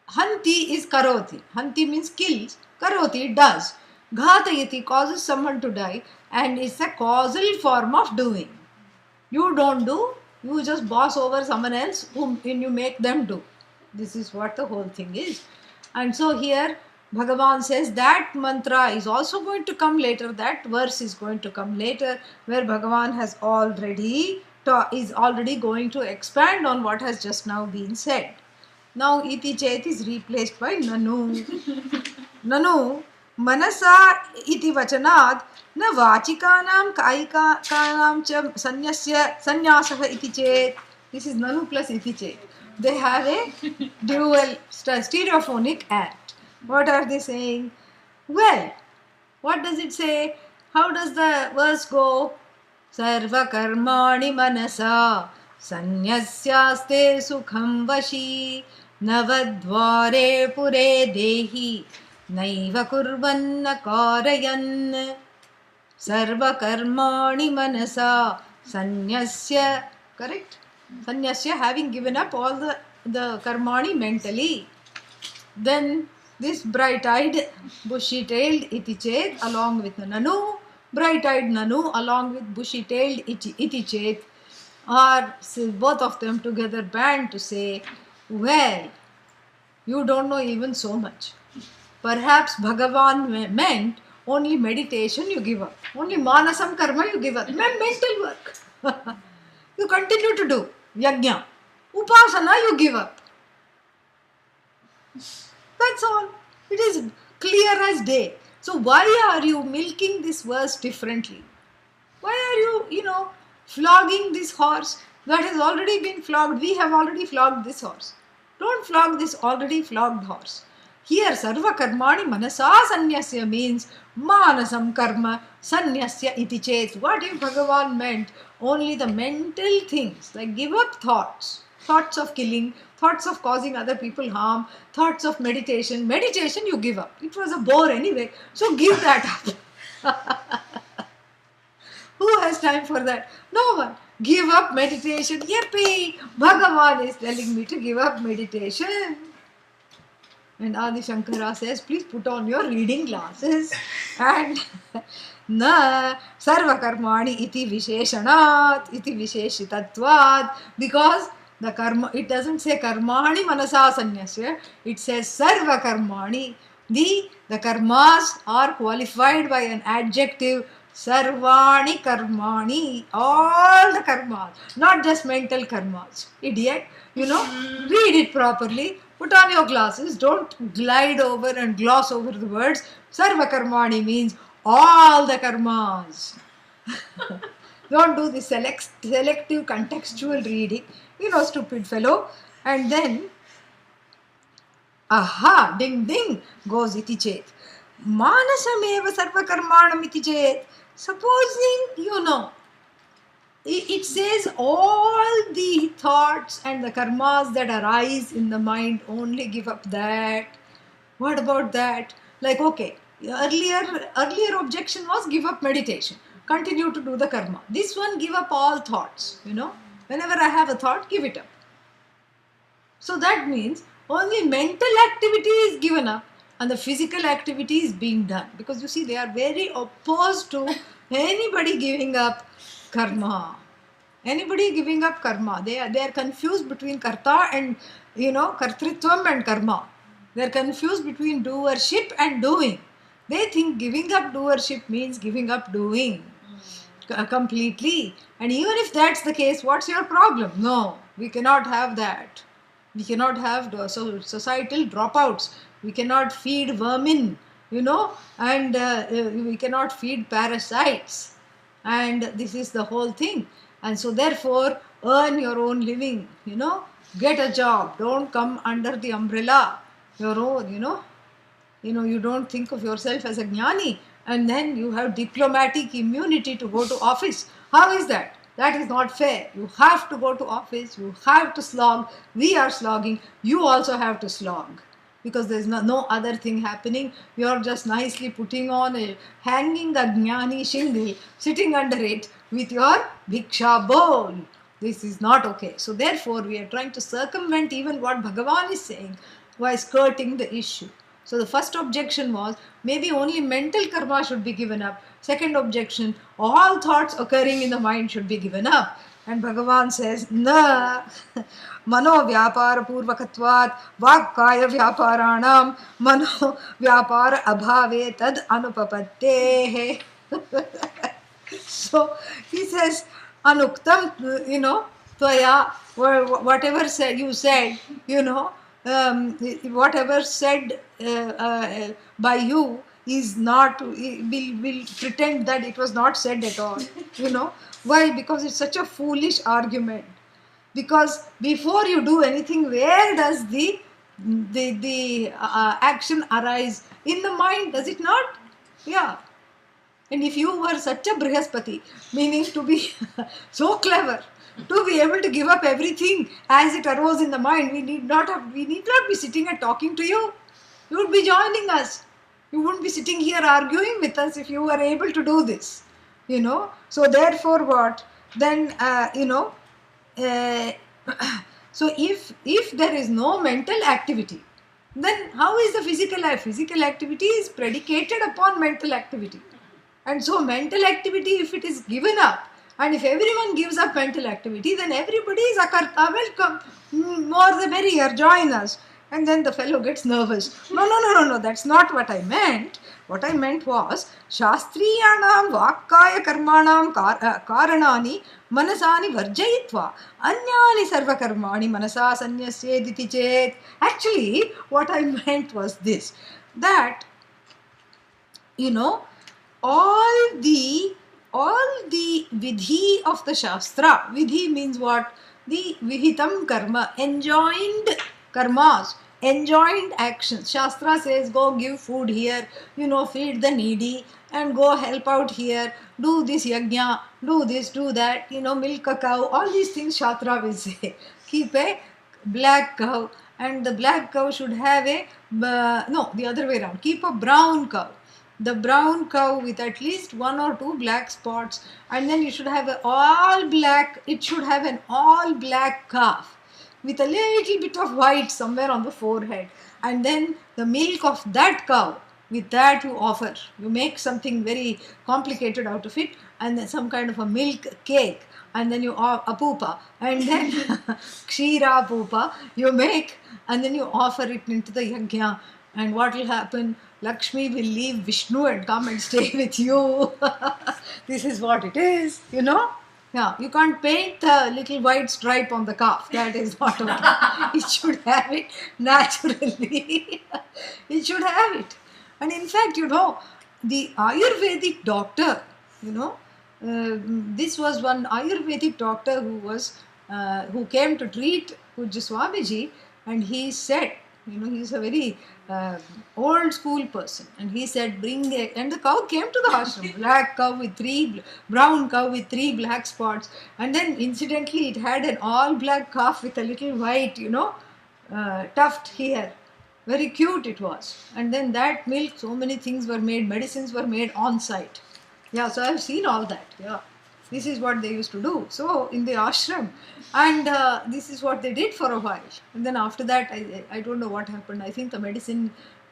Hanti is karoti. Hanti means kills. Karoti does. Ghatayati causes someone to die, and it's a causal form of doing. You don't do, you just boss over someone else whom you make them do. This is what the whole thing is. And so here Bhagavan says that mantra is also going to come later, that verse is going to come later, where Bhagavan has is already going to expand on what has just now been said. Now iti chet is replaced by nanu. Nanu manasa iti vachanad na vachikanam kayikanam cha sannyasah iti chet. This is nanu plus iti chet. They have a dual stereophonic act. What are they saying? Well, what does it say? How does the verse go? Sarva karmani manasa sanyasyaste sukham vashi navadvare pure dehi naiva kurvanna karayan. Sarva karmani manasa sanyasya, correct? Sanyasya, having given up all the karmani mentally. Then this bright-eyed, bushy-tailed iti chet along with nanu, bright-eyed nanu along with bushy-tailed iti chet are both of them together band to say, well, you don't know even so much. Perhaps Bhagavan meant only meditation you give up, only manasam karma you give up, mental work. You continue to do yajna, upasana you give up. That's all. It is clear as day. So why are you milking this verse differently? Why are you, flogging this horse that has already been flogged? We have already flogged this horse. Don't flog this already flogged horse. Here, sarva karmani manasa sanyasya means manasam karma sanyasya iti chet. What if Bhagavan meant only the mental things, like give up thoughts of killing, thoughts of causing other people harm, thoughts of meditation. Meditation you give up. It was a bore anyway, so give that up. Who has time for that? No one. Give up meditation. Yippee! Bhagavan is telling me to give up meditation. And Adi Shankara says, please put on your reading glasses and na sarva karmani iti visheshanat iti visheshitatvad, because the karma, it doesn't say karmani manasa sanyasya, it says sarva karmani. The karmas are qualified by an adjective, sarvani karmani, all the karmas, not just mental karmas. Idiot, read it properly. Put on your glasses, don't glide over and gloss over the words. Sarva karmani means all the karmas. Don't do the selective contextual reading, stupid fellow. And then, aha, ding ding, goes iti chet. Manasameva sarva karmanam iti chet. Supposing, it says all the thoughts and the karmas that arise in the mind, only give up that. What about that? Like, okay, earlier objection was give up meditation. Continue to do the karma. This one, give up all thoughts. Whenever I have a thought, give it up. So that means only mental activity is given up and the physical activity is being done. Because you see, they are very opposed to anybody giving up karma. Anybody giving up karma, they are confused between karta and, kartritvam and karma. They are confused between doership and doing. They think giving up doership means giving up doing completely. And even if that's the case, what's your problem? No, we cannot have that. We cannot have societal dropouts. We cannot feed vermin, and we cannot feed parasites. And this is the whole thing. And so therefore, earn your own living, get a job. Don't come under the umbrella, your own, you don't think of yourself as a jnani, and then you have diplomatic immunity to go to office. How is that? That is not fair. You have to go to office, you have to slog. We are slogging, you also have to slog, because there is no other thing happening. You are just nicely putting on hanging a jnani shingle, sitting under it with your bhiksha bowl. This is not okay. So therefore we are trying to circumvent even what Bhagavan is saying by skirting the issue. So the first objection was, maybe only mental karma should be given up. Second objection, all thoughts occurring in the mind should be given up. And Bhagavan says, na mano vyapara purvakatvat vakkaya vyaparanam mano vyapara abhave tad anupapatte. So he says, anuktam, tvaya, whatever you said, whatever said by you is not, will pretend that it was not said at all. Why? Because it's such a foolish argument. Because before you do anything, where does the action arise? In the mind, does it not? Yeah. And if you were such a Brihaspati, meaning to be so clever, to be able to give up everything as it arose in the mind, we need not be sitting and talking to you. You would be joining us. You wouldn't be sitting here arguing with us if you were able to do this. So therefore what? Then, so if there is no mental activity, then how is the physical life? Physical activity is predicated upon mental activity. And so mental activity, if it is given up, and if everyone gives up mental activity, then everybody is akarta. Welcome, more the merrier, join us. And then the fellow gets nervous. No, that's not what I meant. What I meant was, shastriyanam vakkaya karmanam karanani manasani varjayitva anyani sarva karmani manasa sanyasyediti chet. Actually, what I meant was this, that, all the vidhi of the Shastra. Vidhi means what? The vihitam karma, enjoined karmas, enjoined actions. Shastra says, go give food here, feed the needy, and go help out here, do this yajna, do this, do that, milk a cow. All these things Shastra will say. Keep a black cow, and the black cow should have the other way around. Keep a brown cow. The brown cow with at least 1 or 2 black spots, and then you should have it should have an all black calf with a little bit of white somewhere on the forehead, and then the milk of that cow, with that you offer. You make something very complicated out of it, and then some kind of a milk cake, and then you apupa, and then kshira apupa you make, and then you offer it into the yajna. And what will happen? Lakshmi will leave Vishnu and come and stay with you. This is what it is, Yeah, you can't paint the little white stripe on the calf. That is not okay. It should have it naturally. It should have it. And in fact, the Ayurvedic doctor, this was one Ayurvedic doctor who came to treat Pujya Swamiji, and he said, he's a very old school person, and he said, and the cow came to the ashram, brown cow with 3 black spots, and then incidentally it had an all black calf with a little white, tuft here. Very cute it was. And then that milk, so many things were made, medicines were made on site. Yeah, so I've seen all that. Yeah. This is what they used to do. So in the ashram, and this is what they did for a while. And then after that, I don't know what happened. I think the medicine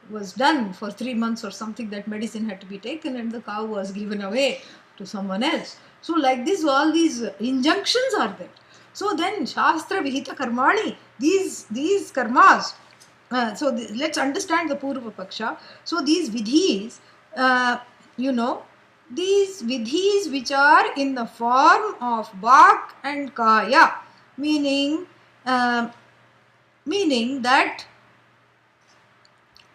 was done for 3 months or something. That medicine had to be taken, and the cow was given away to someone else. So like this, all these injunctions are there. So then Shastra Vihita Karmani, these karmas. Let's understand the Purva Paksha. So these vidhis, you know, these vidhis which are in the form of Vak and Kaya, meaning that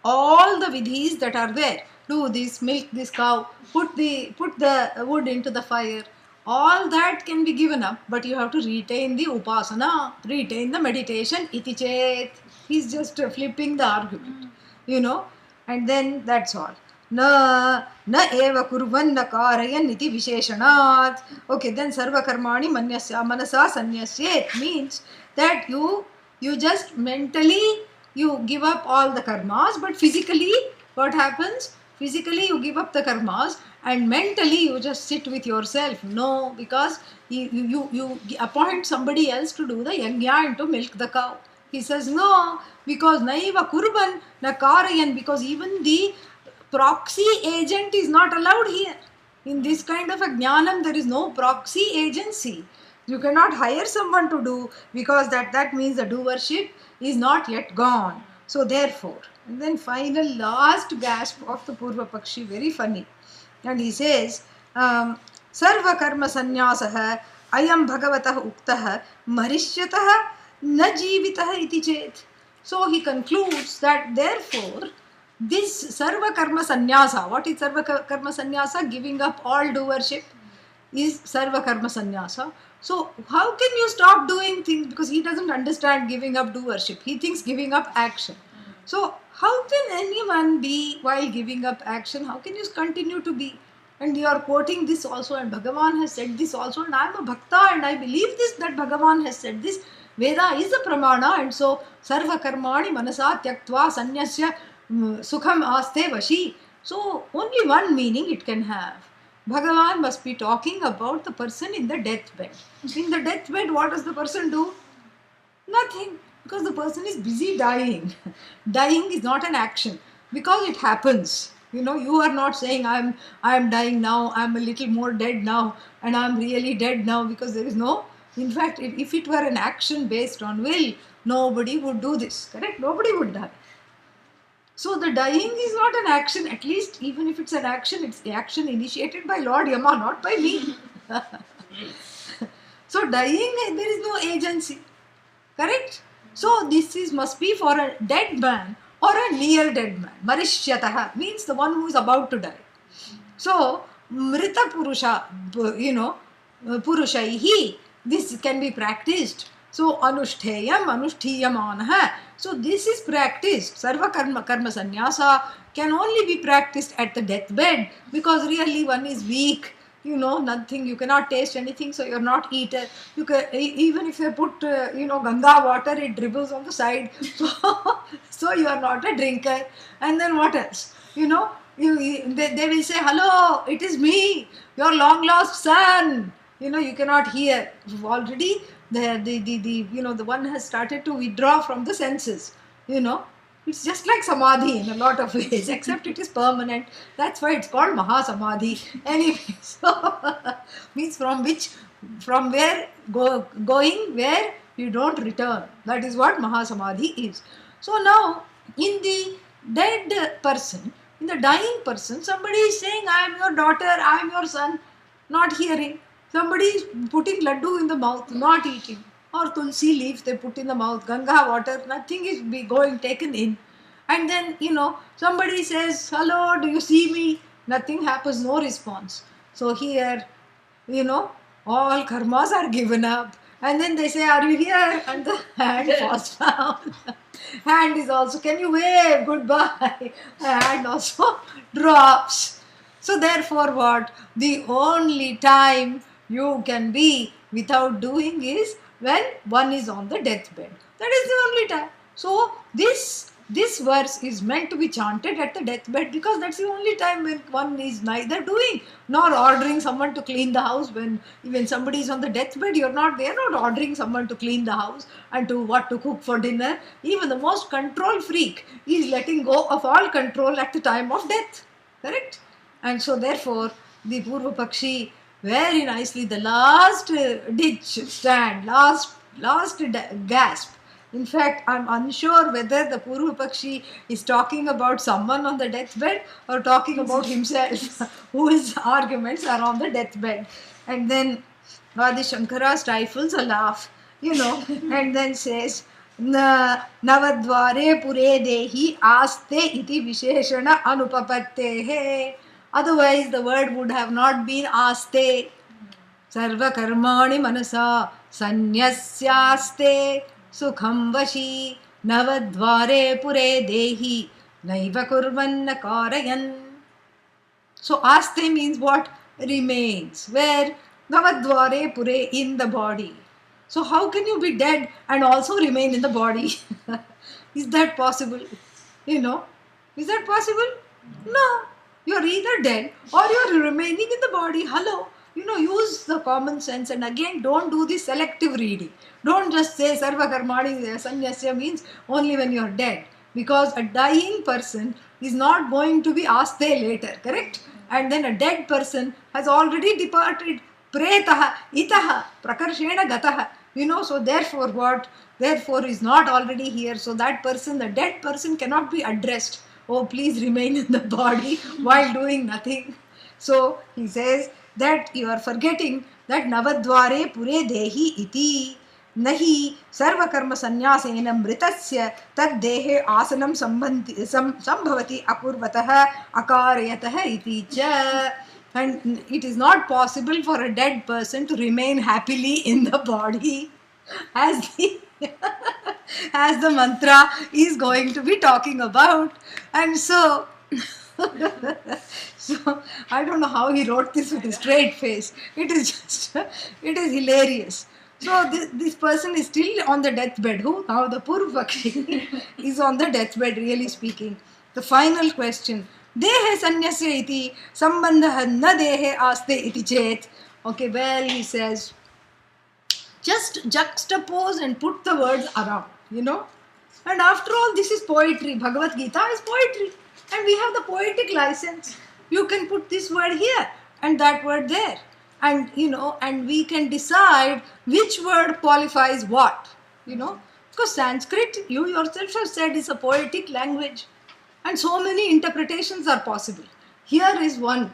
all the vidhis that are there, do this, milk this cow, put the wood into the fire, all that can be given up, but you have to retain the upasana, retain the meditation. Iti chet. He's just flipping the argument, you know, and then that's all. Na eva kurvan na karayan iti visheshanat. Okay, then sarva karmani manasa sanyasyet means that you just mentally you give up all the karmas, but physically what happens? Physically you give up the karmas and mentally you just sit with yourself. No, because you appoint somebody else to do the yajna and to milk the cow. He says no, because naiva kurban na karayan, because even the proxy agent is not allowed here. In this kind of a jnanam, there is no proxy agency. You cannot hire someone to do, because that means the doership is not yet gone. So therefore, and then final last gasp of the Purva Pakshi, very funny. And he says, Sarva karma sannyasah ayam bhagavatah uktah marishyatah na jivitah iti chet. So he concludes that therefore, this sarva karma sannyasa, what is sarva karma sannyasa? Giving up all doership is sarva karma sannyasa. So how can you stop doing things? Because he doesn't understand giving up doership. He thinks giving up action. So how can anyone be while giving up action? How can you continue to be? And you are quoting this also, and Bhagavan has said this also, and I am a bhakta and I believe this, that Bhagavan has said this. Veda is a pramana, and so sarva karmani manasa tyaktva sanyasya sukham aste vashi. So only one meaning it can have. Bhagavan must be talking about the person in the deathbed. In the deathbed, what does the person do? Nothing, because the person is busy dying. Dying is not an action, because it happens. You know, you are not saying I am dying now, I am a little more dead now, and I am really dead now, because there is no. In fact, if it were an action based on will, nobody would do this. Correct? Nobody would die. So the dying is not an action, at least even if it's an action, it's the action initiated by Lord Yama, not by me. So dying, there is no agency. Correct? So this must be for a dead man or a near dead man. Marishyataha means the one who is about to die. So mrita purusha, purushaihi, this can be practiced. So anushteyam, anushtiyamanaha. So this is practiced. Sarva karma sannyasa can only be practiced at the deathbed, because really one is weak. You know, nothing, you cannot taste anything, so you're not eater. You can, even if you put, Ganga water, it dribbles on the side. So you are not a drinker. And then what else? You know, they will say, hello, it is me, your long lost son. You know, you cannot hear. Already the one has started to withdraw from the senses. You know, it's just like samadhi in a lot of ways, except it is permanent. That's why it's called Mahasamadhi. Anyway, so means from where going where you don't return. That is what Mahasamadhi is. So now, in the dead person, in the dying person, somebody is saying, I am your daughter, I am your son, not hearing. Somebody is putting laddu in the mouth, not eating. Or tulsi leaf they put in the mouth, Ganga water, nothing is taken in. And then, somebody says, hello, do you see me? Nothing happens, no response. So here, all karmas are given up. And then they say, are you here? And the hand falls down. Hand is also, can you wave? Goodbye. Hand also drops. So therefore what? The only time you can be without doing is when one is on the deathbed. That is the only time. So this verse is meant to be chanted at the deathbed, because that's the only time when one is neither doing nor ordering someone to clean the house. When somebody is on the deathbed, they are not ordering someone to clean the house and to cook for dinner. Even the most control freak is letting go of all control at the time of death. Correct? And so therefore, the Purva Pakshi very nicely the last ditch stand, last gasp. In fact, I'm unsure whether the Purva Pakshi is talking about someone on the deathbed or talking about himself, whose arguments are on the deathbed. And then Adi Shankara stifles a laugh, and then says, Navadvare pure dehi aste iti visheshana anupapattehe. Otherwise, the word would have not been aste. Sarva karmani manasa sanyasyaste sukham vashi navadvare pure dehi naiva kurvanna karayan. So aste means what? Remains. Where? Navadvare pure, in the body. So how can you be dead and also remain in the body? Is that possible? Is that possible? No. You're either dead or you're remaining in the body. Hello. Use the common sense, and again, don't do the selective reading. Don't just say Sarva Karmani Sanyasya means only when you're dead. Because a dying person is not going to be asked later, correct? And then a dead person has already departed. Pretaha, itaha, prakarshena gataha. So therefore what? Therefore is not already here. So that person, the dead person, cannot be addressed. Oh, please remain in the body while doing nothing. So he says that you are forgetting that Navadvare pure dehi iti nahi sarva karma sanyasena mritasya tad dehe asanam sambhavati apurvataha akarayataha iti cha. And it is not possible for a dead person to remain happily in the body, as the as the mantra is going to be talking about. And so I don't know how he wrote this with a straight face. It is hilarious. So this person is still on the deathbed. Who? Now the Purva Pakshi is on the deathbed, really speaking. The final question. Dehe sanyasya iti sambandha na dehe aste iti chet. Okay, well, he says, just juxtapose and put the words around, And after all, this is poetry. Bhagavad Gita is poetry. And we have the poetic license. You can put this word here and that word there. And, and we can decide which word qualifies what, Because Sanskrit, you yourself have said, is a poetic language. And so many interpretations are possible. Here is one,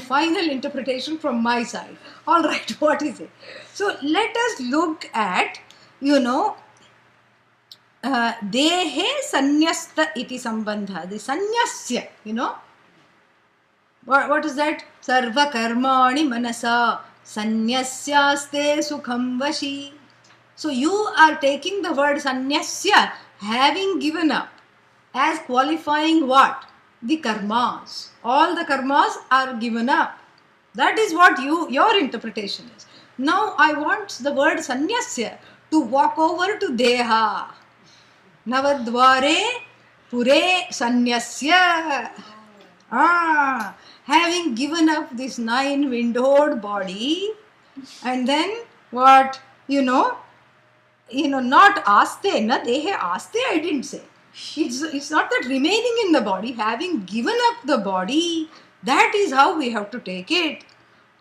final interpretation from my side. All right, what is it? So let us look at, dehe sanyasta iti sambandha. The sanyasya, What is that? Sarva karmani manasa sanyasyaste sukham vashi. So you are taking the word sanyasya, having given up, as qualifying what? The karmas. All the karmas are given up. That is what your interpretation is. Now I want the word sanyasya to walk over to deha. Navadvare pure sanyasya. Having given up this 9-windowed body, and then what? Not aste, na dehe aste, I didn't say. It's not that remaining in the body, having given up the body, that is how we have to take it.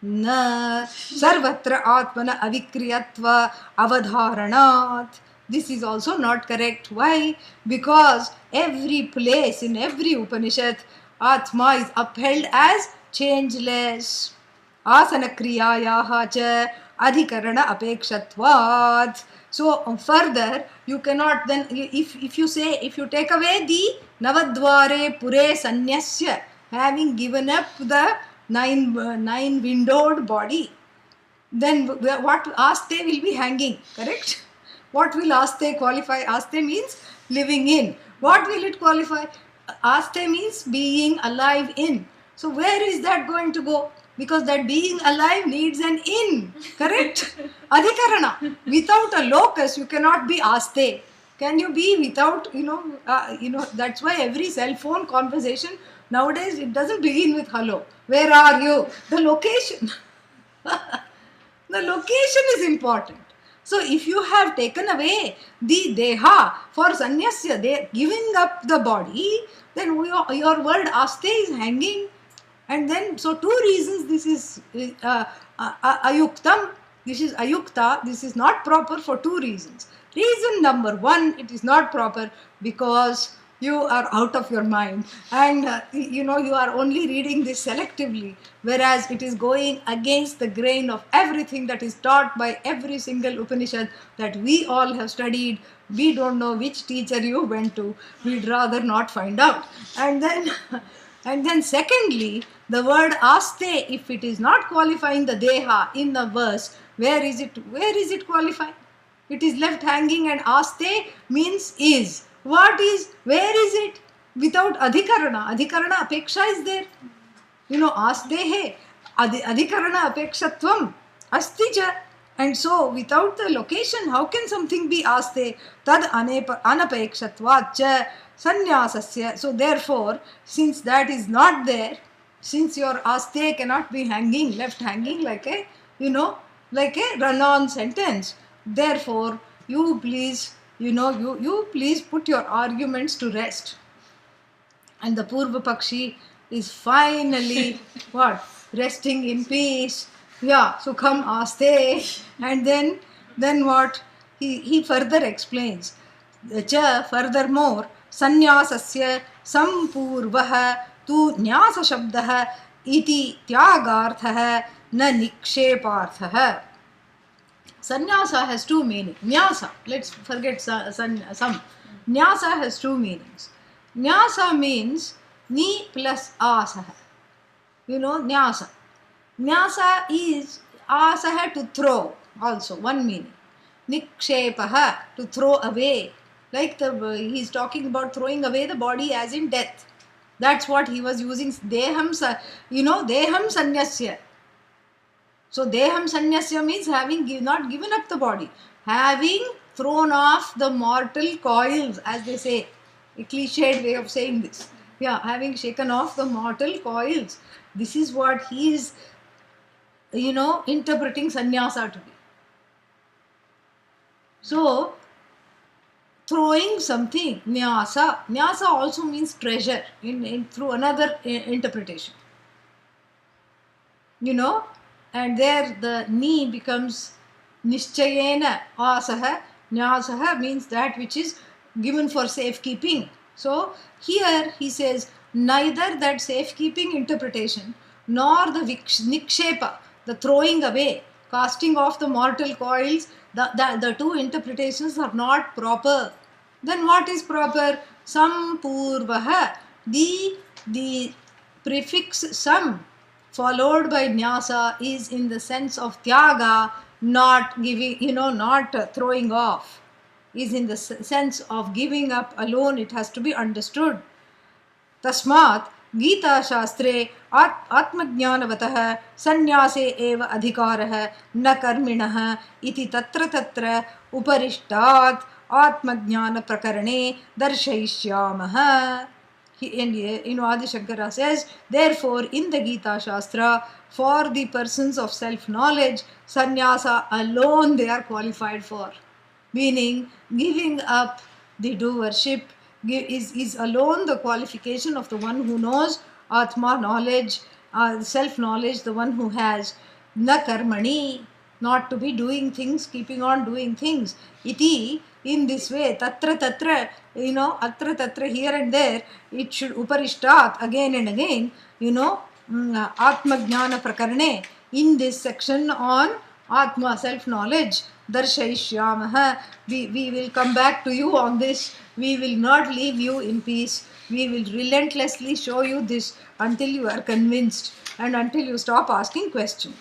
Na sarvatra atmana avikriyatva avadharanat. This is also not correct. Why? Because every place in every Upanishad, Atma is upheld as changeless. Asana kriyayaha cha adhikarana apekshatvat. So further, you cannot then, if you take away the Navadvare pure sanyasya, having given up the 9-windowed body, then what aste will be hanging, correct? What will aste qualify? Aste means living in. What will it qualify? Aste means being alive in. So where is that going to go? Because that being alive needs an in, correct? Adhikarana. Without a locus, you cannot be aste. Can you be without, that's why every cell phone conversation nowadays, it doesn't begin with hello. Where are you? The location. The location is important. So if you have taken away the deha for sanyasya, giving up the body, then your word aste is hanging. And then, so two reasons this is ayuktam. This is ayukta. This is not proper for two reasons. Reason number one, it is not proper because you are out of your mind, and you are only reading this selectively, whereas it is going against the grain of everything that is taught by every single Upanishad that we all have studied. We don't know which teacher you went to. We'd rather not find out. And then and then secondly, the word aste, if it is not qualifying the deha in the verse, where is it qualifying? It is left hanging, and aste means is. What is? Where is it? Without adhikarana. Adhikarana apeksha is there. Astehe. Adhikarana apekshatvam. Astija. And so, without the location, how can something be aste? Tad anapekshatvacha sannyasasya. So, therefore, since that is not there, since your aste cannot be left hanging like a run-on sentence, therefore, you please put your arguments to rest. And the Purva Pakshi is finally what? Resting in peace. Yeah, Sukham Aste. And then what? He further explains. Furthermore, Sannyasasya Sampurvaha tu Nyasa Shabdaha iti Tyagarthaha na Niksheparthaha. Sannyasa has two meanings. Nyasa, let's forget some. Nyasa has two meanings. Nyasa means ni plus asaha. Nyasa. Nyasa is asaha, to throw, also one meaning. Nikshepaha, to throw away. Like he's talking about throwing away the body as in death. That's what he was using. Deham sanyasya. So, deham sanyasya means having not given up the body, having thrown off the mortal coils, as they say, a cliched way of saying this. Yeah, having shaken off the mortal coils. This is what he is, interpreting sannyasa to be. So, throwing something, nyasa. Nyasa also means treasure through another interpretation. And there the ni becomes nishchayena asaha. Nyasaha means that which is given for safekeeping. So here he says neither that safekeeping interpretation nor the nikshepa, the throwing away, casting off the mortal coils, the two interpretations are not proper. Then what is proper? Sampurvaha, the prefix sam followed by nyasa is in the sense of tyaga, not giving, not throwing off, is in the sense of giving up alone. It has to be understood. Tasmat Gita Shastre Atmajnanavatah Sannyase eva adhikarah na karminah iti tatra uparishtat Atmajnana prakarane darshayishyamah. Adi Shankara says, therefore, in the Gita Shastra, for the persons of self-knowledge, sannyasa alone they are qualified for. Meaning, giving up the doership is alone the qualification of the one who knows, Atma knowledge, self-knowledge, the one who has, na karmani, not to be doing things, keeping on doing things. Iti, in this way, atra, here and there, it should uparishtat, again and again, Atma Jnana Prakarane, in this section on Atma, self-knowledge, Darshayishyamaha, we will come back to you on this. We will not leave you in peace. We will relentlessly show you this until you are convinced and until you stop asking questions.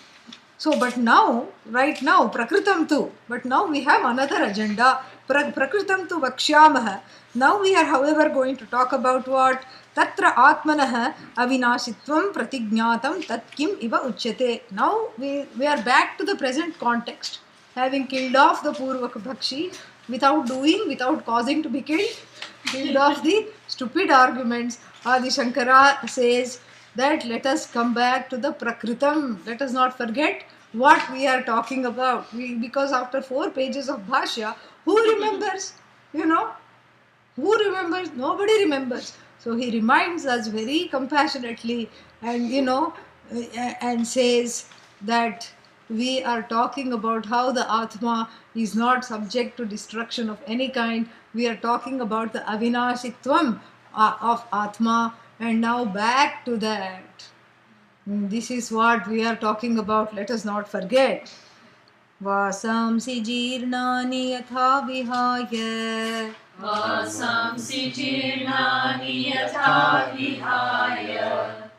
So, but now, right now, Prakritam tu. But now we have another agenda. Prakritam tu Vakshyamaha. Now we are, however, going to talk about what? Tatra Atmanah Avinashitvam Pratignatam Tat Kim Iva Uchyate. Now we are back to the present context. Having killed off the Purva Pakshi without causing to be killed off the stupid arguments, Adi Shankara says that let us come back to the Prakritam. Let us not forget what we are talking about. Because after 4 pages of Bhashya, who remembers? Who remembers? Nobody remembers. So he reminds us very compassionately and, and says that we are talking about how the Atma is not subject to destruction of any kind. We are talking about the Avinashitvam of Atma, and now back to that. This is what we are talking about. Let us not forget. Vasamsi jirnani yatha vihaya Vasamsi jirnani yatha vihaya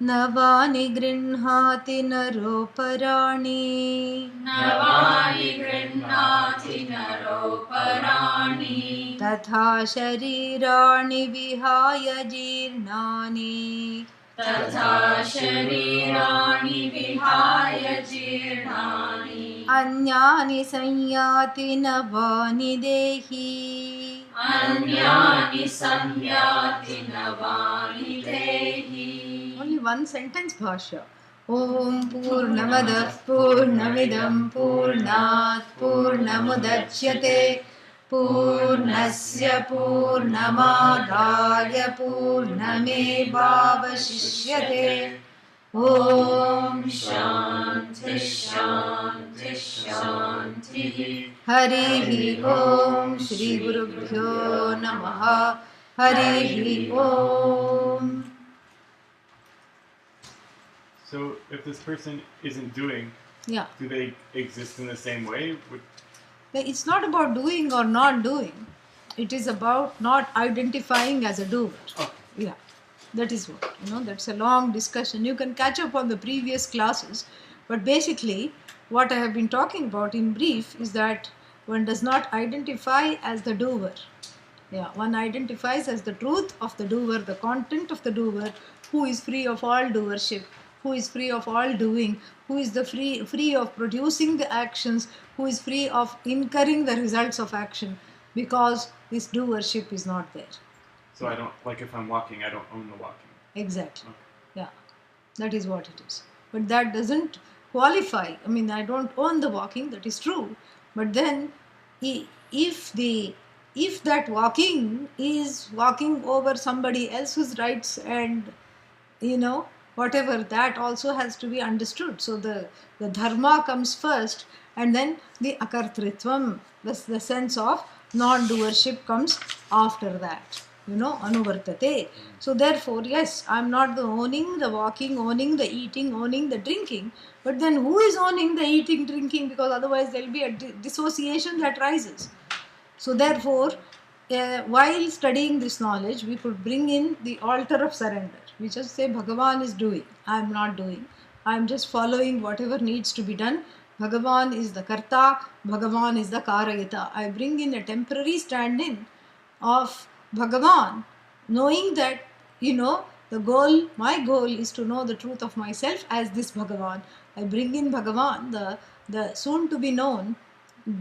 navani grinhati naroparani navani grinhati naroparani tatha sharirani vihaya jirnani तथा शरीराणि विहाय जीर्णानि अन्यानि संयाति नवानि देहि अन्यानि संयाति नवानि देहि. Only one sentence bhashya. Om Purnamadah Purnamidam Purnat Purnamudachyate Purnasya Purnamadaya Purnamevavashishyate. Om Shanti Shanti Shanti. Harihi Om Shri Gurubhyo Namaha. Harihi Om. So if this person isn't doing, Yeah. do they exist in the same way? It's not about doing or not doing. It is about not identifying as a doer. Okay. Yeah, that is what. That's a long discussion. You can catch up on the previous classes. But basically, what I have been talking about in brief is that one does not identify as the doer. Yeah, one identifies as the truth of the doer, the content of the doer, who is free of all doership, who is free of all doing, who is the free of producing the actions, who is free of incurring the results of action, because this doership is not there. So I don't, like if I'm walking, I don't own the walking. Exactly. Okay. Yeah, that is what it is. But that doesn't qualify. I mean, I don't own the walking, that is true. But then, if that walking is walking over somebody else's rights and, whatever, that also has to be understood. So the dharma comes first, and then the akartritvam, the sense of non-doership comes after that. Anuvartate. So therefore, yes, I'm not the owning the walking, owning the eating, owning the drinking. But then who is owning the eating, drinking? Because otherwise there will be a dissociation that rises. So therefore, while studying this knowledge, we could bring in the altar of surrender. We just say Bhagavan is doing, I am not doing. I am just following whatever needs to be done. Bhagavan is the karta, Bhagavan is the karayata. I bring in a temporary stand-in of Bhagavan, knowing that, my goal is to know the truth of myself as this Bhagavan. I bring in Bhagavan, the soon to be known.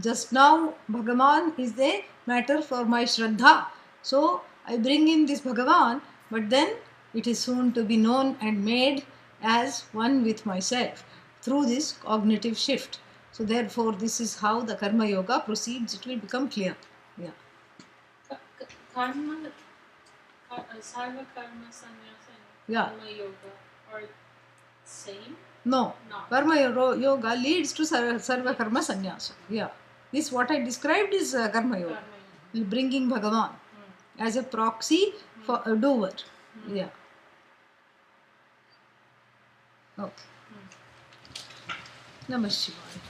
Just now, Bhagavan is the matter for my Shraddha. So, I bring in this Bhagavan, but then it is soon to be known and made as one with myself through this cognitive shift. So, therefore, this is how the Karma Yoga proceeds. It will become clear. Yeah. Karma, Sarva Karma Sannyasa and Yeah. Karma Yoga are same? No. No. Karma Yoga leads to Sarva Karma Sannyasa. Yeah. This what I described is Karma Yoga. Karma Yoga. Bringing Bhagavan as a proxy for a doer. Yeah. Okay. Namah Shivaya.